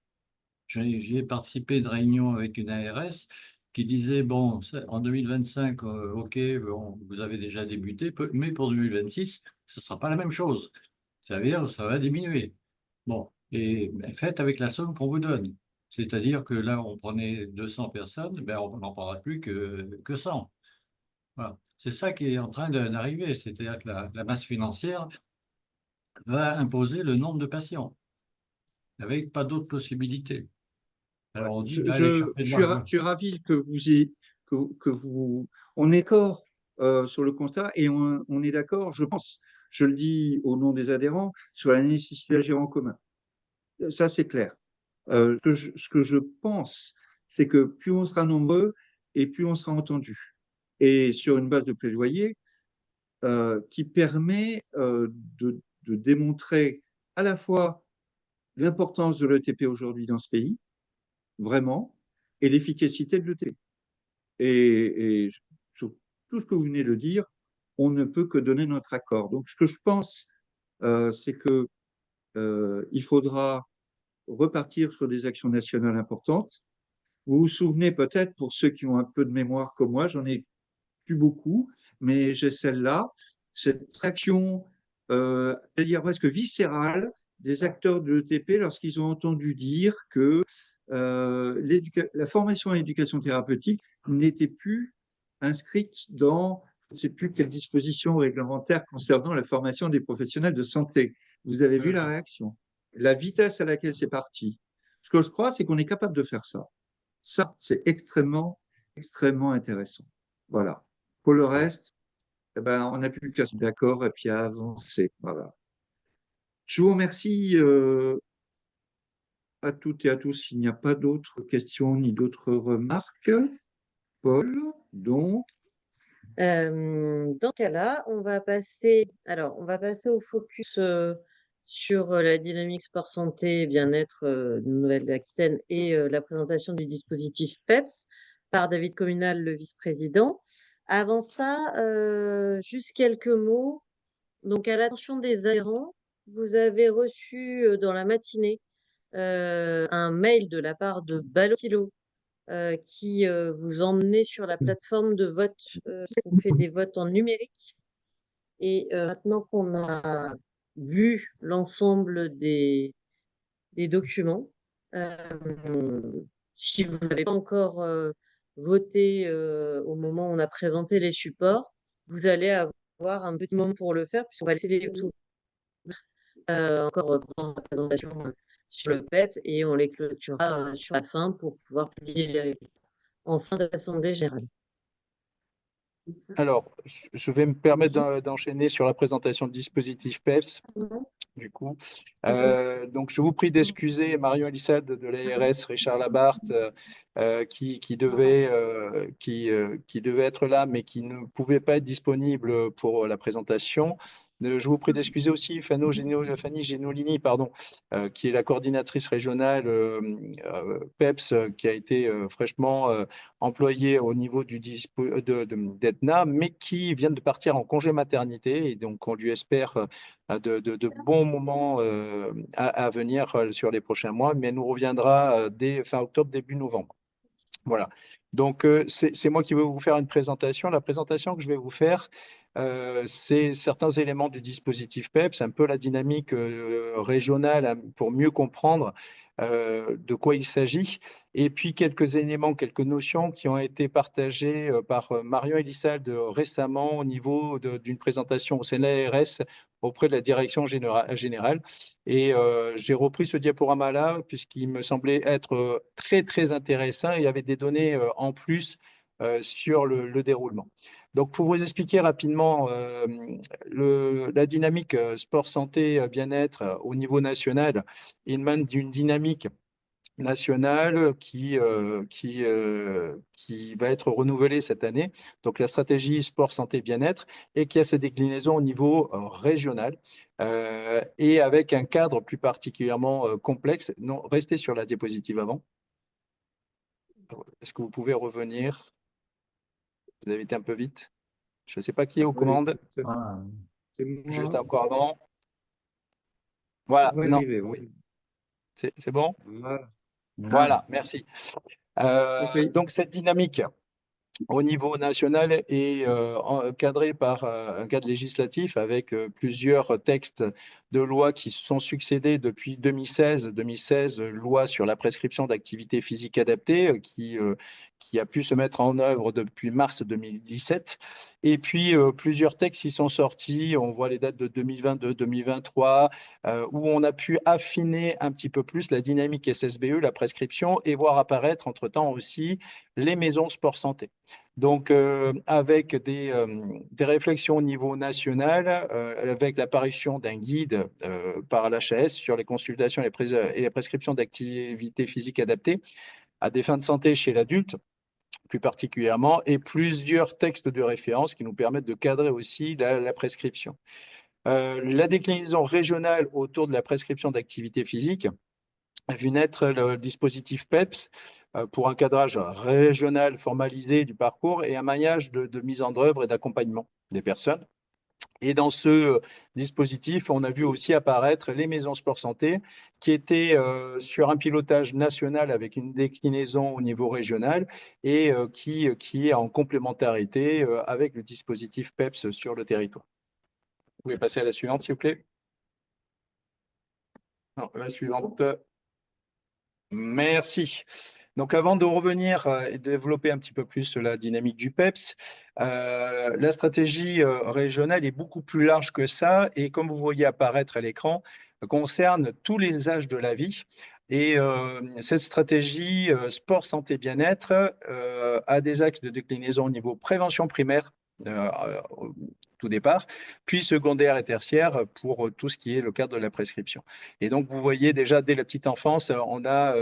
J'y ai participé de réunions avec une ARS qui disait, bon, en 2025, OK, bon, vous avez déjà débuté, mais pour 2026, ce ne sera pas la même chose. Ça veut dire ça va diminuer. Bon, et faites avec la somme qu'on vous donne. C'est-à-dire que là, on prenait 200 personnes, ben, on n'en prendra plus que 100. Voilà. C'est ça qui est en train d'arriver, c'est-à-dire que la masse financière va imposer le nombre de patients, avec pas d'autres possibilités. Alors on dit, allez chercher de l'argent. Je suis ravi que on est d'accord sur le constat et on est d'accord, je pense, je le dis au nom des adhérents, sur la nécessité d'agir en commun. Ça, c'est clair. Ce que je pense, c'est que plus on sera nombreux et plus on sera entendu. Et sur une base de plaidoyer qui permet de démontrer à la fois l'importance de l'ETP aujourd'hui dans ce pays, vraiment, et l'efficacité de l'ETP. Et sur tout ce que vous venez de dire, on ne peut que donner notre accord. Donc, ce que je pense, c'est que il faudra repartir sur des actions nationales importantes. Vous vous souvenez peut-être, pour ceux qui ont un peu de mémoire comme moi, j'en ai plus beaucoup, mais j'ai celle-là, cette action, à dire presque viscérale, des acteurs de l'ETP lorsqu'ils ont entendu dire que la formation à l'éducation thérapeutique n'était plus inscrite dans, je ne sais plus quelle disposition réglementaire concernant la formation des professionnels de santé. Vous avez vu la réaction, la vitesse à laquelle c'est parti. Ce que je crois, c'est qu'on est capable de faire ça. Ça, c'est extrêmement, extrêmement intéressant. Voilà. Pour le reste, eh ben, on n'a plus qu'à se mettre d'accord et puis à avancer. Voilà. Je vous remercie à toutes et à tous. Il n'y a pas d'autres questions ni d'autres remarques. Paul, donc. Dans ce cas-là, on va passer au focus sur la dynamique sport santé et bien-être de Nouvelle-Aquitaine et la présentation du dispositif PEPS par David Communal, le vice-président. Avant ça, juste quelques mots. Donc, à l'attention des adhérents, vous avez reçu dans la matinée un mail de la part de Ballotilo qui vous emmenez sur la plateforme de vote, parce qu'on fait des votes en numérique. Et maintenant qu'on a vu l'ensemble des documents, si vous n'avez pas encore voté au moment où on a présenté les supports, vous allez avoir un petit moment pour le faire, puisqu'on va laisser les votes encore pendant la présentation sur le PEPS et on les clôturera sur la fin pour pouvoir publier en fin d'assemblée générale. Alors, je vais me permettre d'enchaîner sur la présentation du dispositif PEPS. Du coup, donc je vous prie d'excuser Marion Elissade de l'ARS, Richard Labarthe, qui devait être là, mais qui ne pouvait pas être disponible pour la présentation. Je vous prie d'excuser aussi Fanny Genolini, qui est la coordinatrice régionale PEPS, qui a été fraîchement employée au niveau d'Etna, mais qui vient de partir en congé maternité. Et donc, on lui espère de bons moments à venir sur les prochains mois, mais elle nous reviendra dès fin octobre, début novembre. Voilà. Donc, c'est moi qui vais vous faire une présentation. La présentation que je vais vous faire, c'est certains éléments du dispositif PEPS, un peu la dynamique régionale pour mieux comprendre de quoi il s'agit, et puis quelques éléments, quelques notions qui ont été partagées par Marion Elissade récemment au niveau d'une présentation au sein de l'ARS auprès de la direction générale. Et j'ai repris ce diaporama-là puisqu'il me semblait être très, très intéressant. Il y avait des données en plus sur le déroulement. Donc, pour vous expliquer rapidement la dynamique sport, santé, bien-être au niveau national, il mène d'une dynamique nationale qui va être renouvelée cette année. Donc, la stratégie sport, santé, bien-être et qui a sa déclinaison au niveau régional et avec un cadre plus particulièrement complexe. Non, restez sur la diapositive avant. Est-ce que vous pouvez revenir ? Vous avez été un peu vite. Je ne sais pas qui est aux commandes. Juste encore avant. Voilà. Non. Oui. C'est bon ? Voilà, merci. Donc, cette dynamique au niveau national est cadrée par un cadre législatif avec plusieurs textes lois qui se sont succédées depuis 2016. 2016, loi sur la prescription d'activité physique adaptée qui a pu se mettre en œuvre depuis mars 2017. Et puis, plusieurs textes qui sont sortis. On voit les dates de 2022, 2023, où on a pu affiner un petit peu plus la dynamique SSBE, la prescription, et voir apparaître entre-temps aussi les maisons sport santé. Donc, avec des réflexions au niveau national, avec l'apparition d'un guide par l'HAS sur les consultations et les prescriptions d'activité physique adaptée à des fins de santé chez l'adulte, plus particulièrement, et plusieurs textes de référence qui nous permettent de cadrer aussi la prescription. La déclinaison régionale autour de la prescription d'activité physique a vu naître le dispositif PEPS pour un cadrage régional formalisé du parcours et un maillage de mise en œuvre et d'accompagnement des personnes. Et dans ce dispositif, on a vu aussi apparaître les maisons sport santé qui étaient sur un pilotage national avec une déclinaison au niveau régional et qui est en complémentarité avec le dispositif PEPS sur le territoire. Vous pouvez passer à la suivante, s'il vous plaît. Non, la suivante. Merci. Donc, avant de revenir et développer un petit peu plus la dynamique du PEPS, la stratégie régionale est beaucoup plus large que ça et comme vous voyez apparaître à l'écran, concerne tous les âges de la vie. Et cette stratégie sport, santé, bien-être a des axes de déclinaison au niveau prévention primaire, tout départ, puis secondaire et tertiaire pour tout ce qui est le cadre de la prescription. Et donc, vous voyez déjà dès la petite enfance, on a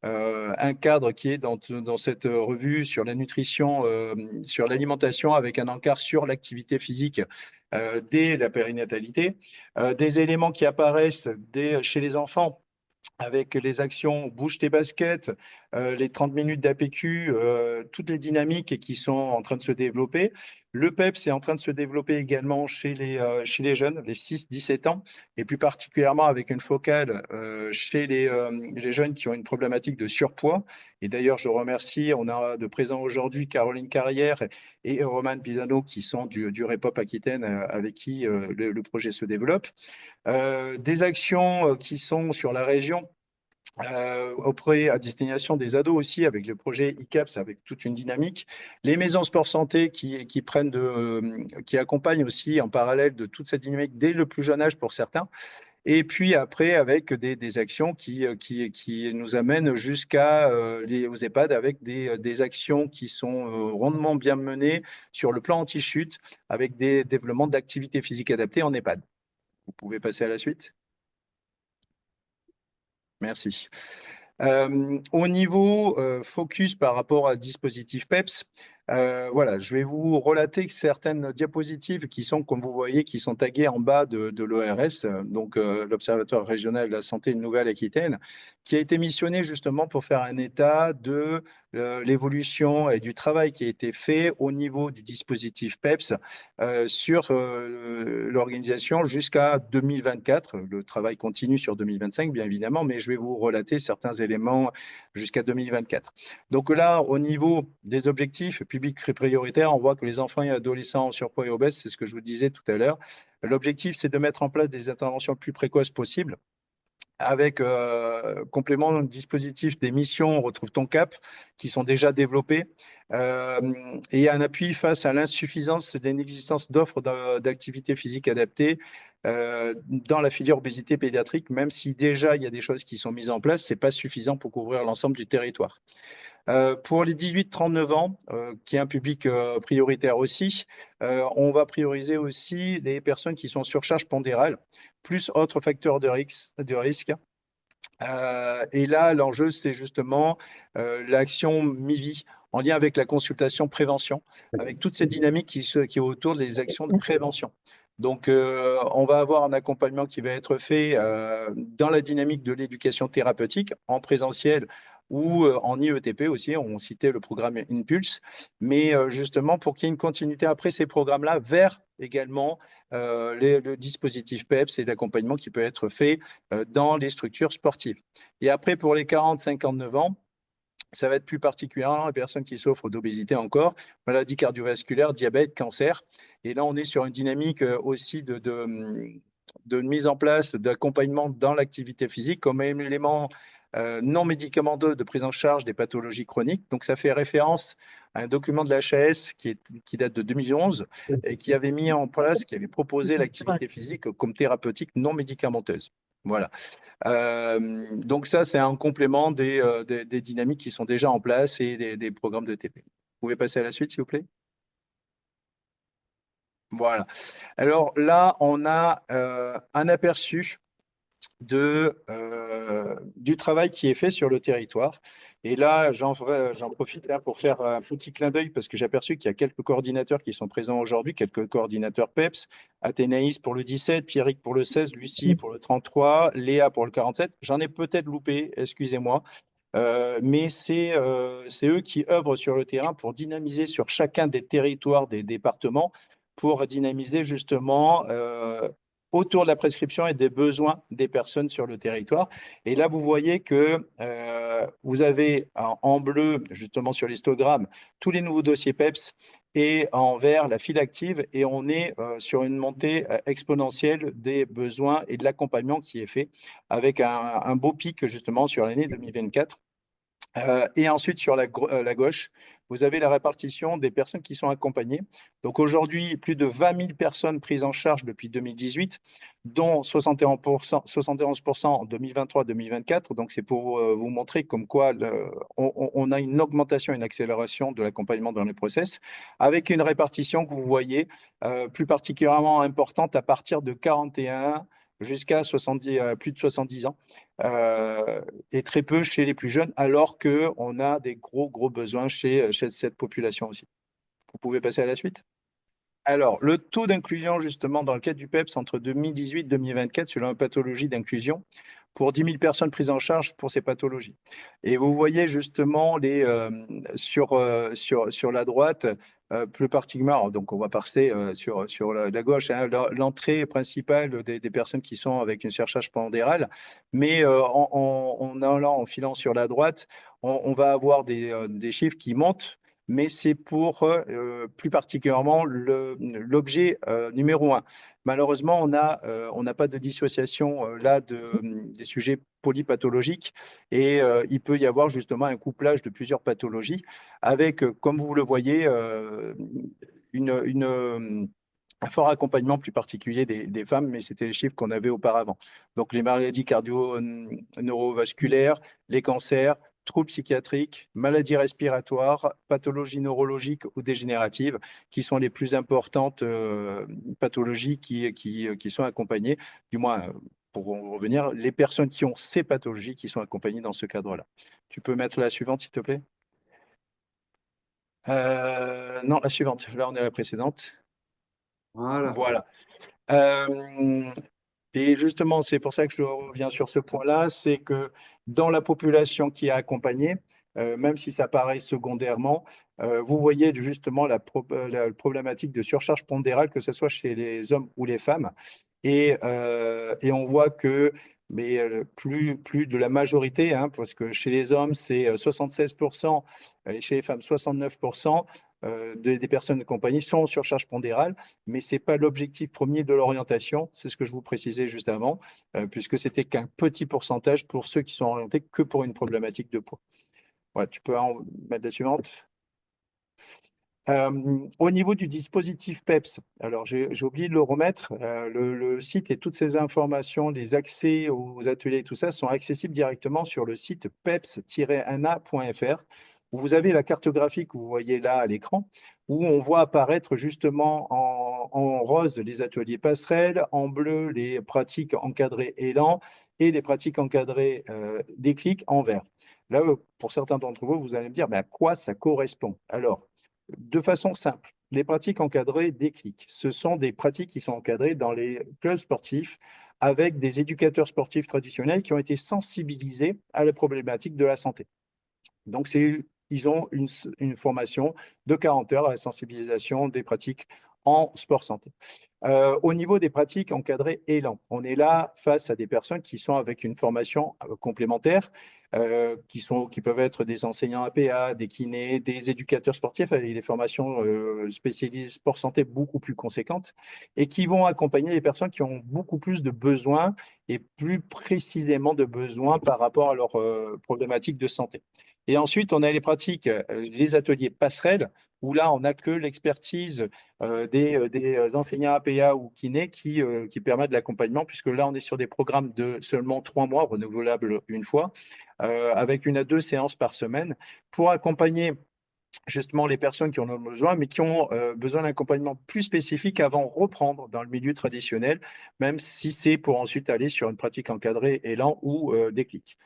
un cadre qui est dans cette revue sur la nutrition, sur l'alimentation, avec un encart sur l'activité physique dès la périnatalité, des éléments qui apparaissent chez les enfants, avec les actions Bouge tes baskets, les 30 minutes d'APQ, toutes les dynamiques qui sont en train de se développer. Le PEPS est en train de se développer également chez les jeunes, les 6-17 ans, et plus particulièrement avec une focale chez les jeunes qui ont une problématique de surpoids. Et d'ailleurs, je remercie, on a de présent aujourd'hui Caroline Carrière et Roman Pisano qui sont du REPOP Aquitaine avec qui le projet se développe. Des actions qui sont sur la région, auprès à destination des ados aussi, avec le projet ICAPS, avec toute une dynamique. Les maisons sport santé qui accompagnent aussi en parallèle de toute cette dynamique dès le plus jeune âge pour certains. Et puis après, avec des actions qui nous amènent aux EHPAD avec des actions qui sont rondement bien menées sur le plan anti-chute, avec des développements d'activités physiques adaptées en EHPAD. Vous pouvez passer à la suite. Merci. Au niveau focus par rapport à dispositif PEPS, voilà, je vais vous relater certaines diapositives qui sont, comme vous voyez, qui sont taguées en bas de l'ORS, donc l'Observatoire régional de la santé de Nouvelle-Aquitaine, qui a été missionné justement pour faire un état de l'évolution et du travail qui a été fait au niveau du dispositif PEPS sur l'organisation jusqu'à 2024. Le travail continue sur 2025, bien évidemment, mais je vais vous relater certains éléments jusqu'à 2024. Donc là, au niveau des objectifs publics prioritaires, on voit que les enfants et adolescents en surpoids et obèses, c'est ce que je vous disais tout à l'heure. L'objectif, c'est de mettre en place des interventions le plus précoces possible, avec complément de dispositif des missions on retrouve ton cap qui sont déjà développés et un appui face à l'insuffisance de l'inexistence d'offres d'activités physiques adaptées dans la filière obésité pédiatrique, même si déjà il y a des choses qui sont mises en place, ce n'est pas suffisant pour couvrir l'ensemble du territoire. Pour les 18-39 ans, qui est un public prioritaire aussi, on va prioriser aussi les personnes qui sont en surcharge pondérale, plus autres facteurs de risque. Et là, l'enjeu, c'est justement l'action MIVI en lien avec la consultation prévention, avec toute cette dynamique qui est autour des actions de prévention. Donc, on va avoir un accompagnement qui va être fait dans la dynamique de l'éducation thérapeutique, en présentiel ou en IETP aussi, on citait le programme Impulse, mais justement pour qu'il y ait une continuité après ces programmes-là vers également le dispositif PEPS et l'accompagnement qui peut être fait dans les structures sportives. Et après, pour les 40-59 ans, ça va être plus particulièrement les personnes qui souffrent d'obésité encore, maladies cardiovasculaires, diabète, cancer. Et là, on est sur une dynamique aussi de mise en place d'accompagnement dans l'activité physique comme élément non médicamenteux de prise en charge des pathologies chroniques. Donc, ça fait référence à un document de l'HAS qui date de 2011 et qui avait mis en place, qui avait proposé l'activité physique comme thérapeutique non médicamenteuse. Voilà. Donc, ça, c'est un complément des dynamiques qui sont déjà en place et des programmes de TP. Vous pouvez passer à la suite, s'il vous plaît? Voilà. Alors là, on a un aperçu du travail qui est fait sur le territoire. Et là, j'en profite pour faire un petit clin d'œil parce que j'ai aperçu qu'il y a quelques coordinateurs qui sont présents aujourd'hui, quelques coordinateurs PEPS, Athénaïs pour le 17, Pierrick pour le 16, Lucie pour le 33, Léa pour le 47. J'en ai peut-être loupé, excusez-moi. Mais c'est eux qui œuvrent sur le terrain pour dynamiser sur chacun des territoires des départements, pour dynamiser justement autour de la prescription et des besoins des personnes sur le territoire. Et là, vous voyez que vous avez en bleu, justement sur l'histogramme, tous les nouveaux dossiers PEPS et en vert, la file active. Et on est sur une montée exponentielle des besoins et de l'accompagnement qui est fait avec un beau pic justement sur l'année 2024. Et ensuite, sur la gauche, vous avez la répartition des personnes qui sont accompagnées. Donc aujourd'hui, plus de 20 000 personnes prises en charge depuis 2018, dont 71% en 2023-2024. Donc c'est pour vous montrer comme quoi on a une augmentation, une accélération de l'accompagnement dans les process, avec une répartition que vous voyez plus particulièrement importante à partir de 41 jusqu'à plus de 70 ans, et très peu chez les plus jeunes, alors qu'on a des gros besoins chez cette population aussi. Vous pouvez passer à la suite. Alors, le taux d'inclusion, justement, dans le cadre du PEPS entre 2018 et 2024 sur la pathologie d'inclusion, pour 10 000 personnes prises en charge pour ces pathologies. Et vous voyez justement sur la droite, plus particulièrement, donc on va passer sur la gauche, hein, l'entrée principale des personnes qui sont avec une surcharge pondérale, mais en filant sur la droite, on va avoir des chiffres qui montent, mais c'est pour plus particulièrement l'objet numéro 1. Malheureusement, on n'a pas de dissociation là des sujets polypathologiques et il peut y avoir justement un couplage de plusieurs pathologies avec, comme vous le voyez, un fort accompagnement plus particulier des femmes, mais c'était les chiffres qu'on avait auparavant. Donc les maladies cardio-neurovasculaires, les cancers, troubles psychiatriques, maladies respiratoires, pathologies neurologiques ou dégénératives, qui sont les plus importantes pathologies qui sont accompagnées, du moins, pour revenir, les personnes qui ont ces pathologies qui sont accompagnées dans ce cadre-là. Tu peux mettre la suivante, s'il te plaît? Non, la suivante. Là, on est à la précédente. Voilà. Et justement, c'est pour ça que je reviens sur ce point-là, c'est que dans la population qui est accompagnée, même si ça paraît secondairement, vous voyez justement la problématique de surcharge pondérale, que ce soit chez les hommes ou les femmes. Et on voit que plus de la majorité, hein, parce que chez les hommes, c'est 76% et chez les femmes, 69% des personnes accompagnées sont en surcharge pondérale, mais ce n'est pas l'objectif premier de l'orientation, c'est ce que je vous précisais juste avant, puisque c'était qu'un petit pourcentage pour ceux qui sont orientés que pour une problématique de poids. Voilà, tu peux en mettre la suivante. Au niveau du dispositif PEPS, alors j'ai oublié de le remettre, le site et toutes ces informations, les accès aux ateliers, tout ça sont accessibles directement sur le site peps-1a.fr, où vous avez la cartographie que vous voyez là à l'écran, où on voit apparaître justement en rose les ateliers passerelles, en bleu les pratiques encadrées élan et les pratiques encadrées déclic en vert. Là, pour certains d'entre vous, vous allez me dire, mais à quoi ça correspond? Alors, de façon simple, les pratiques encadrées déclic, ce sont des pratiques qui sont encadrées dans les clubs sportifs avec des éducateurs sportifs traditionnels qui ont été sensibilisés à la problématique de la santé. Donc, ils ont une formation de 40 heures à la sensibilisation des pratiques en sport santé. Au niveau des pratiques encadrées Élan, on est là face à des personnes qui sont avec une formation complémentaire, qui peuvent être des enseignants APA, des kinés, des éducateurs sportifs avec des formations spécialisées sport santé beaucoup plus conséquentes et qui vont accompagner les personnes qui ont beaucoup plus de besoins et plus précisément de besoins par rapport à leurs problématiques de santé. Et ensuite, on a les pratiques, les ateliers passerelles, où là, on n'a que l'expertise des enseignants APA ou kinés qui permettent l'accompagnement, puisque là, on est sur des programmes de seulement 3 mois, renouvelables une fois, avec 1 à 2 séances par semaine, pour accompagner justement les personnes qui en ont besoin, mais qui ont besoin d'un accompagnement plus spécifique avant de reprendre dans le milieu traditionnel, même si c'est pour ensuite aller sur une pratique encadrée, élan ou déclic.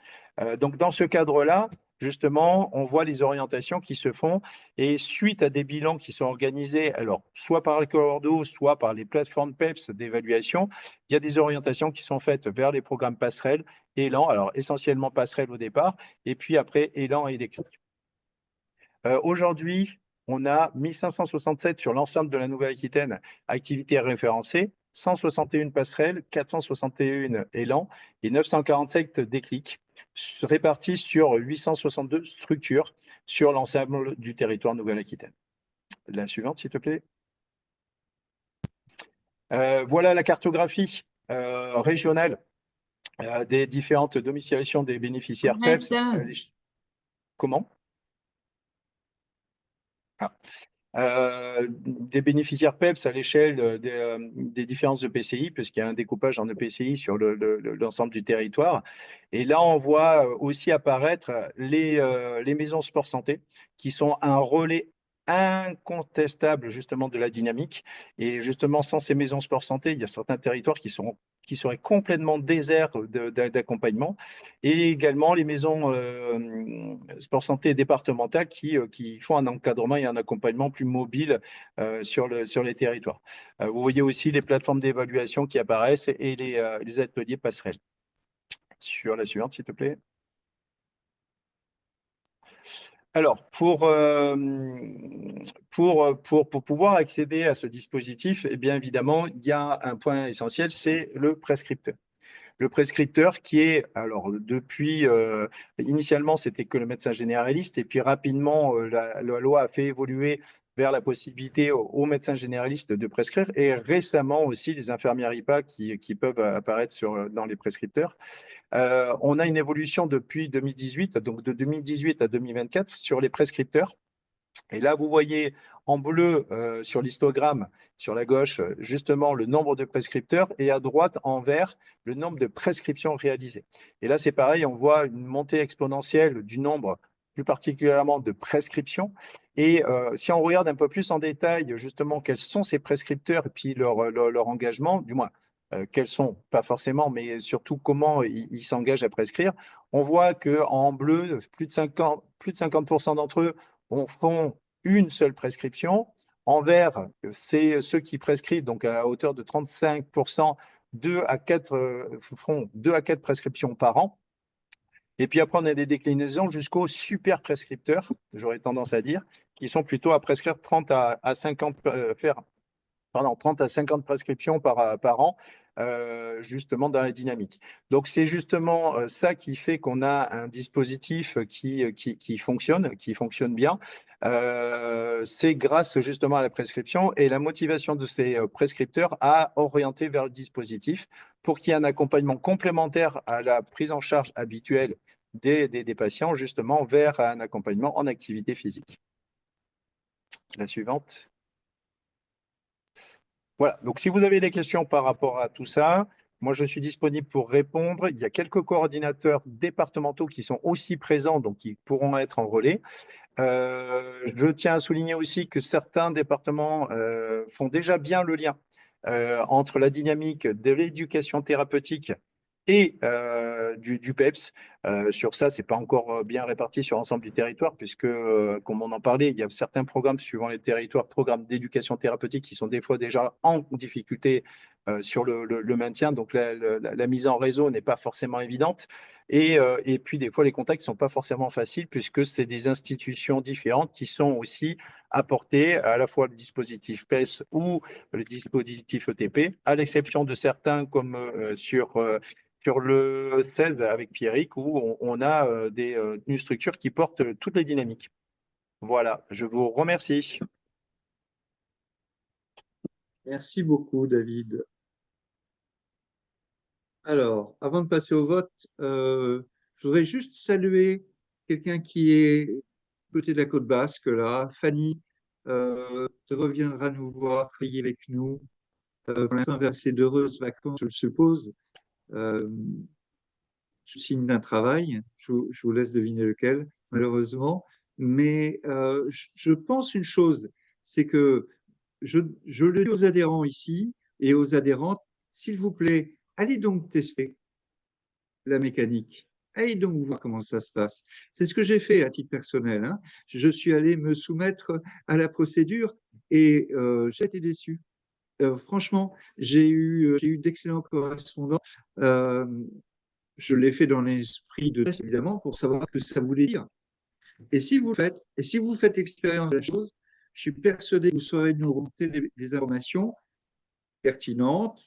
Donc, dans ce cadre-là, justement, on voit les orientations qui se font et suite à des bilans qui sont organisés, alors soit par le Cordo, soit par les plateformes PEPS d'évaluation, il y a des orientations qui sont faites vers les programmes passerelles, élan, alors essentiellement passerelles au départ, et puis après élan et déclic. Aujourd'hui, on a 1567 sur l'ensemble de la Nouvelle-Aquitaine activités référencées, 161 passerelles, 461 élans et 947 déclics, répartis sur 862 structures sur l'ensemble du territoire Nouvelle-Aquitaine. La suivante, s'il te plaît. Voilà la cartographie régionale des différentes domiciliations des bénéficiaires PEPS. Comment ? Des bénéficiaires PEPS à l'échelle des différents EPCI, puisqu'il y a un découpage en EPCI sur l'ensemble du territoire. Et là, on voit aussi apparaître les maisons sport santé, qui sont un relais incontestable justement de la dynamique. Et justement, sans ces maisons sport santé, il y a certains territoires qui seraient complètement déserts d'accompagnement. Et également les maisons sport santé départementales qui font un encadrement et un accompagnement plus mobile sur les territoires. Vous voyez aussi les plateformes d'évaluation qui apparaissent et les ateliers passerelles. Sur la suivante, s'il te plaît. Alors, pour pouvoir accéder à ce dispositif, eh bien évidemment, il y a un point essentiel, c'est le prescripteur. Le prescripteur qui est, alors depuis, initialement, c'était que le médecin généraliste, et puis rapidement, la loi a fait évoluer vers la possibilité aux médecins généralistes de prescrire, et récemment aussi les infirmières IPA qui peuvent apparaître dans les prescripteurs. On a une évolution depuis 2018, donc de 2018 à 2024 sur les prescripteurs. Et là, vous voyez en bleu sur l'histogramme, sur la gauche, justement le nombre de prescripteurs et à droite, en vert, le nombre de prescriptions réalisées. Et là, c'est pareil, on voit une montée exponentielle du nombre, plus particulièrement de prescriptions. Et si on regarde un peu plus en détail, justement, quels sont ces prescripteurs et puis leur engagement, du moins, quels sont, pas forcément, mais surtout comment ils s'engagent à prescrire, on voit qu'en bleu, plus de 50% d'entre eux font une seule prescription. En vert, c'est ceux qui prescrivent, donc à hauteur de 35%, font 2 à 4 prescriptions par an. Et puis après, on a des déclinaisons jusqu'aux super prescripteurs, j'aurais tendance à dire, qui sont plutôt à prescrire 30 à 50 prescriptions par an, justement dans la dynamique. Donc, c'est justement ça qui fait qu'on a un dispositif qui fonctionne bien. C'est grâce justement à la prescription et la motivation de ces prescripteurs à orienter vers le dispositif pour qu'il y ait un accompagnement complémentaire à la prise en charge habituelle des patients, justement vers un accompagnement en activité physique. La suivante. Voilà, donc si vous avez des questions par rapport à tout ça, moi je suis disponible pour répondre. Il y a quelques coordinateurs départementaux qui sont aussi présents, donc qui pourront être en relais. Je tiens à souligner aussi que certains départements font déjà bien le lien entre la dynamique de l'éducation thérapeutique et du PEPS. Sur ça, c'est pas encore bien réparti sur l'ensemble du territoire, puisque, comme on en parlait, il y a certains programmes suivant les territoires, programmes d'éducation thérapeutique qui sont des fois déjà en difficulté sur le maintien. Donc, la mise en réseau n'est pas forcément évidente. Et puis, des fois, les contacts ne sont pas forcément faciles, puisque c'est des institutions différentes qui sont aussi apportées, à la fois le dispositif PEPS ou le dispositif ETP, à l'exception de certains comme sur le 16 avec Pierrick, où on a une structure qui porte toutes les dynamiques. Voilà, je vous remercie. Merci beaucoup, David. Alors, avant de passer au vote, je voudrais juste saluer quelqu'un qui est côté de la côte basque, là. Fanny reviendra nous voir, travailler avec nous pour l'instant vers ses d'heureuses vacances, je le suppose, sous signe d'un travail. Je vous laisse deviner lequel, malheureusement. Mais je pense une chose, c'est que je le dis aux adhérents ici et aux adhérentes, s'il vous plaît, allez donc tester la mécanique. Allez donc voir comment ça se passe. C'est ce que j'ai fait à titre personnel, hein. Je suis allé me soumettre à la procédure et j'ai été déçu. Franchement, j'ai eu d'excellents correspondants. Je l'ai fait dans l'esprit de test, évidemment, pour savoir ce que ça voulait dire. Et si vous faites l'expérience de la chose, je suis persuadé que vous saurez nous remonter des informations pertinentes,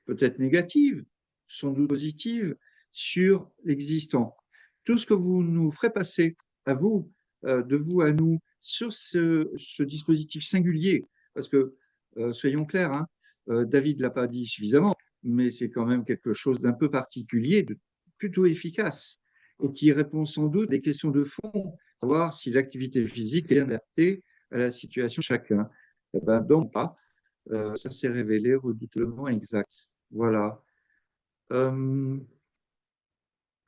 peut-être négatives, sans doute positives, sur l'existant. Tout ce que vous nous ferez passer à vous, de vous à nous, sur ce dispositif singulier, parce que, soyons clairs, hein, David ne l'a pas dit suffisamment, mais c'est quand même quelque chose d'un peu particulier, de plutôt efficace, et qui répond sans doute à des questions de fond, savoir si l'activité physique est adaptée à la situation de chacun. Eh ben, donc pas. Ça s'est révélé redoutablement exact. Voilà.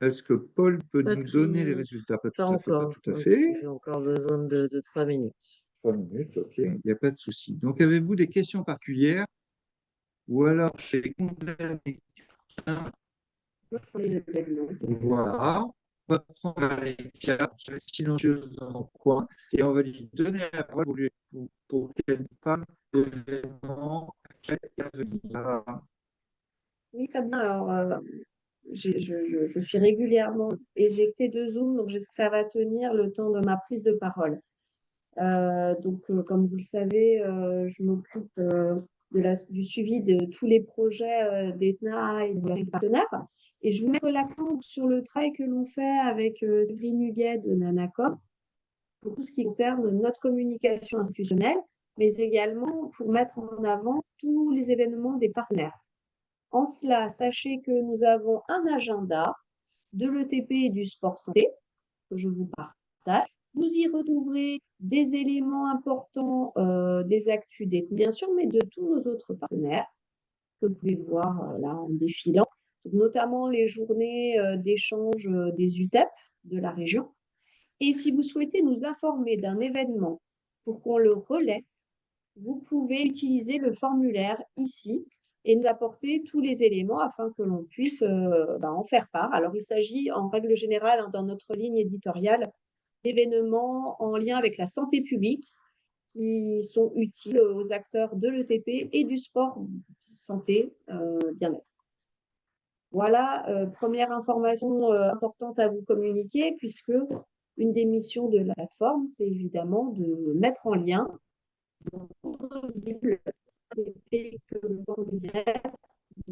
Est-ce que Paul peut Pas nous donner les tout, résultats? Pas tout pas à fait, pas encore. tout à Donc, fait. j'ai encore besoin de 3 minutes. 3 minutes, ok, il n'y a pas de souci. Donc, avez-vous des questions particulières? Ou alors, j'ai condamné quelqu'un. Voilà. On va prendre les cartes, je vais être silencieuse dans mon coin, et on va lui donner la parole pour qu'elle parle de l'événement à venir. Oui, très bien. Alors, je suis régulièrement éjectée de Zoom, donc j'espère que ça va tenir le temps de ma prise de parole. Comme vous le savez, je m'occupe du suivi de tous les projets d'Etna et de leurs partenaires. Et je vous mets l'accent sur le travail que l'on fait avec Séverine Huguet de Nanacom pour tout ce qui concerne notre communication institutionnelle, mais également pour mettre en avant tous les événements des partenaires. En cela, sachez que nous avons un agenda de l'ETP et du sport santé que je vous partage. Vous y retrouverez des éléments importants des actus bien sûr, mais de tous nos autres partenaires que vous pouvez voir là en défilant, donc, notamment les journées d'échange des UTEP de la région. Et si vous souhaitez nous informer d'un événement pour qu'on le relaie, vous pouvez utiliser le formulaire ici et nous apporter tous les éléments afin que l'on puisse en faire part. Alors, il s'agit en règle générale, dans notre ligne éditoriale, d'événements en lien avec la santé publique qui sont utiles aux acteurs de l'ETP et du sport santé bien-être. Voilà, première information importante à vous communiquer, puisque une des missions de la plateforme, c'est évidemment de mettre en lien visible que le formulaire,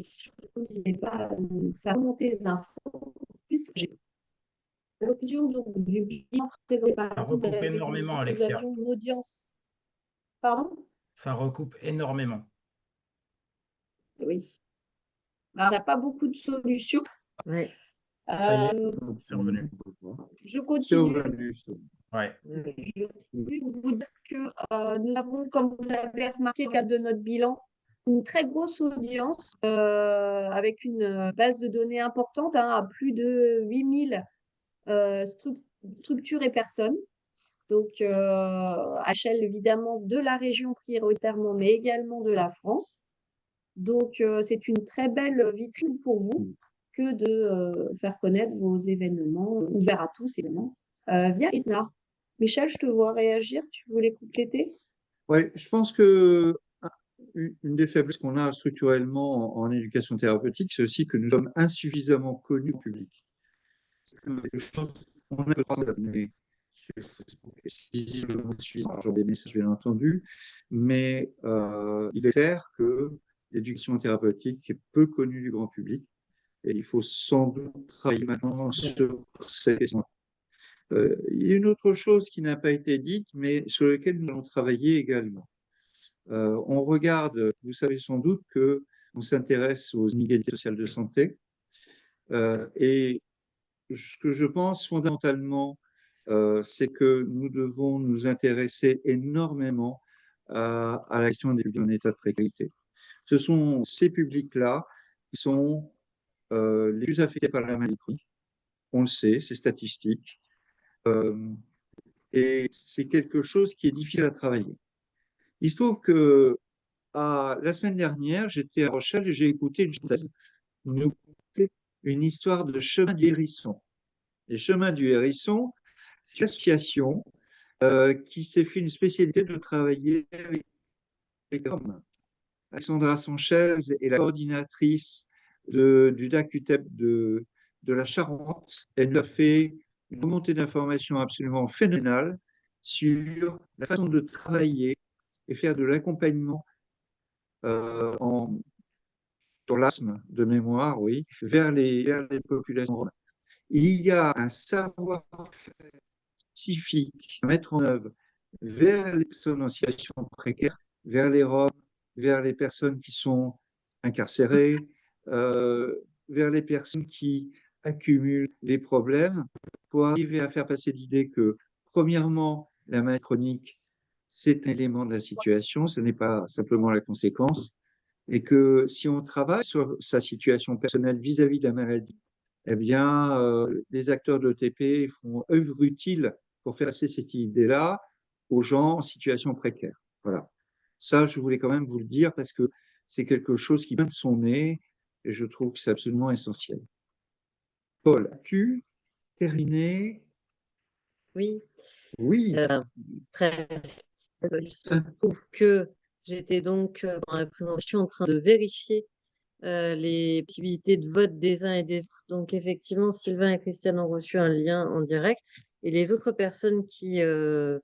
surtout n'hésitez pas à nous faire monter les infos, puisque j'ai l'occasion du bilan présenté par Ça recoupe énormément, Alexia. Nous avions une audience. Pardon? Ça recoupe énormément. Oui. Alors, on n'a pas beaucoup de solutions. Oui. Ça y est, c'est revenu. Je continue. Ouais. Je vais vous dire que nous avons, comme vous avez remarqué, au cadre de notre bilan, une très grosse audience avec une base de données importante, à plus de 8000 structures et personnes. Donc, à l'échelle évidemment de la région prioritairement, mais également de la France. Donc, c'est une très belle vitrine pour vous. que de faire connaître vos événements, ouverts à tous évidemment, via Etna. Michel, je te vois réagir, tu voulais compléter? Oui, je pense que une des faiblesses qu'on a structurellement en éducation thérapeutique, c'est aussi que nous sommes insuffisamment connus au public. On a le droit d'abonner sur Facebook et saisir le mot suivant, genre des messages bien entendu, mais il est clair que l'éducation thérapeutique est peu connue du grand public et il faut sans doute travailler maintenant sur cette question. Il y a une autre chose qui n'a pas été dite, mais sur laquelle nous allons travailler également. On regarde, vous savez sans doute qu'on s'intéresse aux inégalités sociales de santé et ce que je pense fondamentalement, c'est que nous devons nous intéresser énormément à la question des publics en état de précarité. Ce sont ces publics-là qui sont les plus affectés par la maladie chronique. On le sait, c'est statistique. Et c'est quelque chose qui est difficile à travailler. Il se trouve que la semaine dernière, j'étais à Rochelle et j'ai écouté une histoire de chemin du hérisson. Les chemins du hérisson, c'est une association qui s'est fait une spécialité de travailler avec les hommes. Alexandra Sanchez est la coordinatrice du DAC-UTEP de la Charente. Elle nous a fait une remontée d'informations absolument phénoménale sur la façon de travailler et faire de l'accompagnement sur l'asthme de mémoire, oui, vers les populations. Il y a un savoir-faire spécifique à mettre en œuvre vers les personnes en situation précaire, vers les Roms, vers les personnes qui sont incarcérées, vers les personnes qui accumulent des problèmes, pour arriver à faire passer l'idée que, premièrement, la maladie chronique, c'est un élément de la situation, ce n'est pas simplement la conséquence, et que si on travaille sur sa situation personnelle vis-à-vis de la maladie, eh bien, les acteurs de l'ETP font œuvre utile pour faire passer cette idée-là aux gens en situation précaire. Voilà. Ça, je voulais quand même vous le dire parce que c'est quelque chose qui vient de son nez et je trouve que c'est absolument essentiel. Paul, as-tu terminé? Oui. Oui. Presque. Il se trouve que j'étais donc dans la présentation en train de vérifier les possibilités de vote des uns et des autres. Donc, effectivement, Sylvain et Christiane ont reçu un lien en direct. Et les autres personnes qui me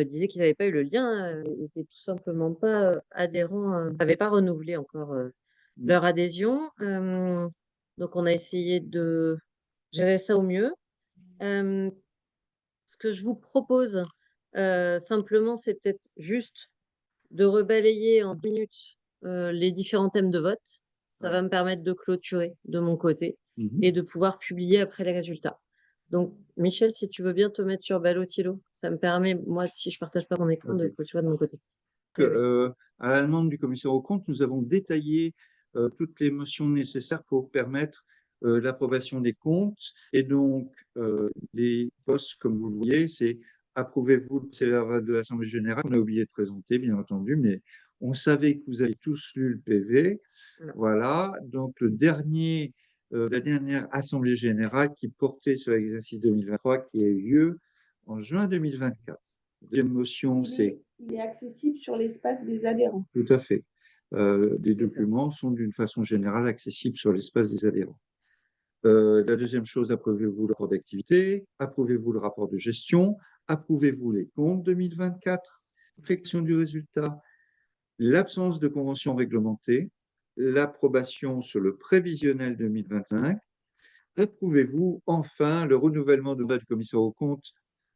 disaient qu'ils n'avaient pas eu le lien n'étaient tout simplement pas adhérents, n'avaient pas renouvelé encore leur adhésion. Donc, on a essayé de gérer ça au mieux. Ce que je vous propose simplement, c'est peut-être juste de rebalayer en 2 minutes les différents thèmes de vote. Ça va me permettre de clôturer de mon côté et de pouvoir publier après les résultats. Donc, Michel, si tu veux bien te mettre sur Ballotilo, ça me permet, moi, si je ne partage pas mon écran, de clôturer de mon côté. À la demande du commissaire aux comptes, nous avons détaillé toutes les motions nécessaires pour permettre l'approbation des comptes. Et donc, les postes, comme vous le voyez, c'est approuvez-vous le CRA de l'Assemblée générale. On a oublié de présenter, bien entendu, mais on savait que vous avez tous lu le PV. Voilà. Donc, la dernière Assemblée générale qui portait sur l'exercice 2023 qui a eu lieu en juin 2024. La deuxième motion, c'est... Il est accessible sur l'espace des adhérents. Tout à fait. Les documents sont d'une façon générale accessibles sur l'espace des adhérents. La deuxième chose, approuvez-vous le rapport d'activité, approuvez-vous le rapport de gestion, approuvez-vous les comptes 2024, perfection du résultat, l'absence de convention réglementée, l'approbation sur le prévisionnel 2025, approuvez-vous enfin le renouvellement de mandat du commissaire aux comptes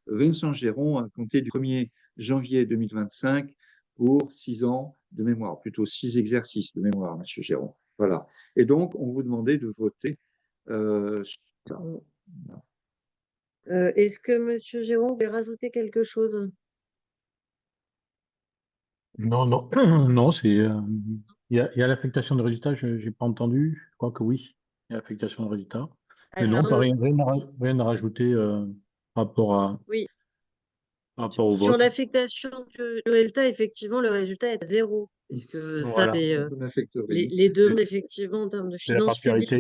Vincent Géron à compter du 1er janvier 2025 pour 6 ans de mémoire, plutôt 6 exercices de mémoire, Monsieur Géron. Voilà. Et donc, on vous demandait de voter ça. Est-ce que Monsieur Géron voulait rajouter quelque chose? Non, non, non, c'est il y a l'affectation de résultats, je n'ai pas entendu, je crois que oui, il y a l'affectation de résultats. Mais non, pas rien à rajouter par rapport oui. au vote. Sur l'affectation du résultat, effectivement, le résultat est à 0. Puisque Voilà. ça, c'est les deux, effectivement, en termes de finances publiques.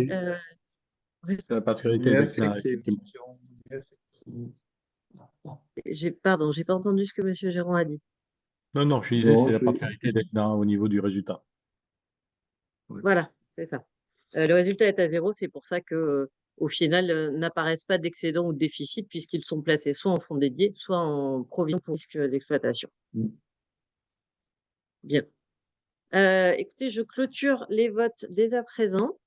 C'est la particularité d'être là, effectivement. Pardon, j'ai pas entendu ce que Monsieur Géron a dit. Non, je disais, c'est la particularité d'être là au niveau du résultat. Voilà, c'est ça. Le résultat est à 0, c'est pour ça que, au final, n'apparaissent pas d'excédent ou de déficit puisqu'ils sont placés soit en fonds dédiés, soit en provision pour risque d'exploitation. Bien. Écoutez, je clôture les votes dès à présent.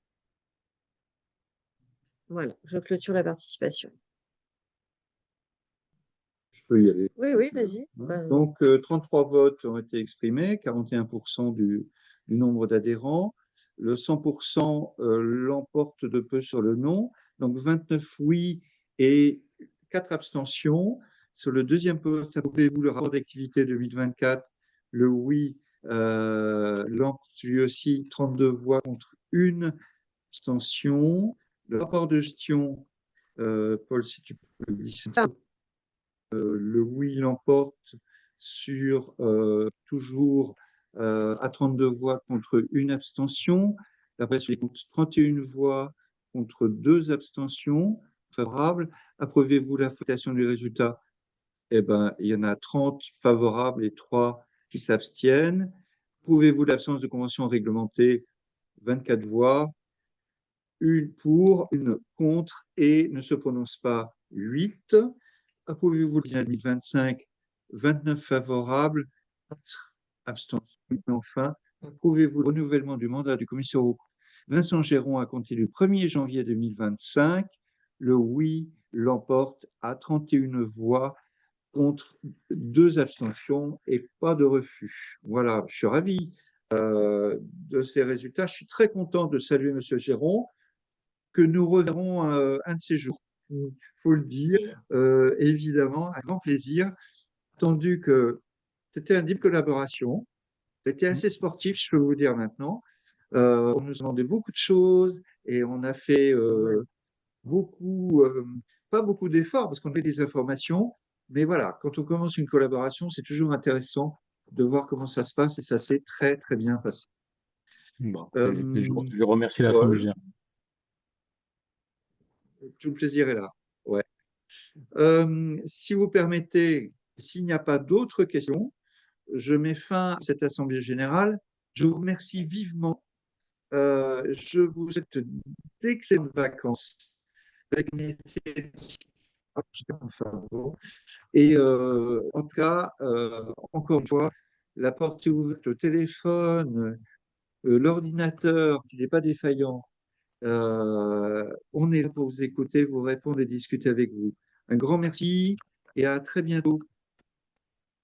Voilà, je clôture la participation. Je peux y aller. Oui, vas-y. Donc, 33 votes ont été exprimés, 41% du nombre d'adhérents. Le 100% l'emporte de peu sur le non. Donc, 29 oui et 4 abstentions. Sur le deuxième poste, approuvez-vous le rapport d'activité 2024? Le oui l'emporte lui aussi, 32 voix contre une abstention. Le rapport de gestion, Paul, si tu peux glisser. Le oui l'emporte sur toujours à 32 voix contre une abstention. Après, il compte 31 voix contre 2 abstentions favorables. Approuvez-vous l'affectation du résultat? Eh ben, il y en a 30 favorables et 3 qui s'abstiennent. Approuvez-vous l'absence de convention réglementée? 24 voix, une pour, une contre et ne se prononce pas 8. Approuvez-vous le bilan 2025? 29 favorables, 4 abstentions. Et enfin, approuvez-vous le renouvellement du mandat du commissaire aux comptes Vincent Géron à compter du 1er janvier 2025? Le oui l'emporte à 31 voix contre 2 abstentions et pas de refus. Voilà, je suis ravi de ces résultats. Je suis très content de saluer M. Géron, que nous reverrons un de ces jours. Il faut le dire, évidemment, un grand plaisir, attendu que c'était une deep collaboration, c'était assez sportif, je peux vous dire maintenant. On nous a demandé beaucoup de choses et on a fait pas beaucoup d'efforts parce qu'on fait des informations, mais voilà, quand on commence une collaboration, c'est toujours intéressant de voir comment ça se passe et ça s'est très très bien passé. Bon, je remercie l'Assemblée générale. Tout le plaisir est là. Ouais. Si vous permettez, s'il n'y a pas d'autres questions, je mets fin à cette Assemblée générale. Je vous remercie vivement. Je vous souhaite d'excellentes vacances avec un été et en tout cas, encore une fois, la porte est ouverte, le téléphone, l'ordinateur qui n'est pas défaillant. On est là pour vous écouter, vous répondre et discuter avec vous. Un grand merci et à très bientôt.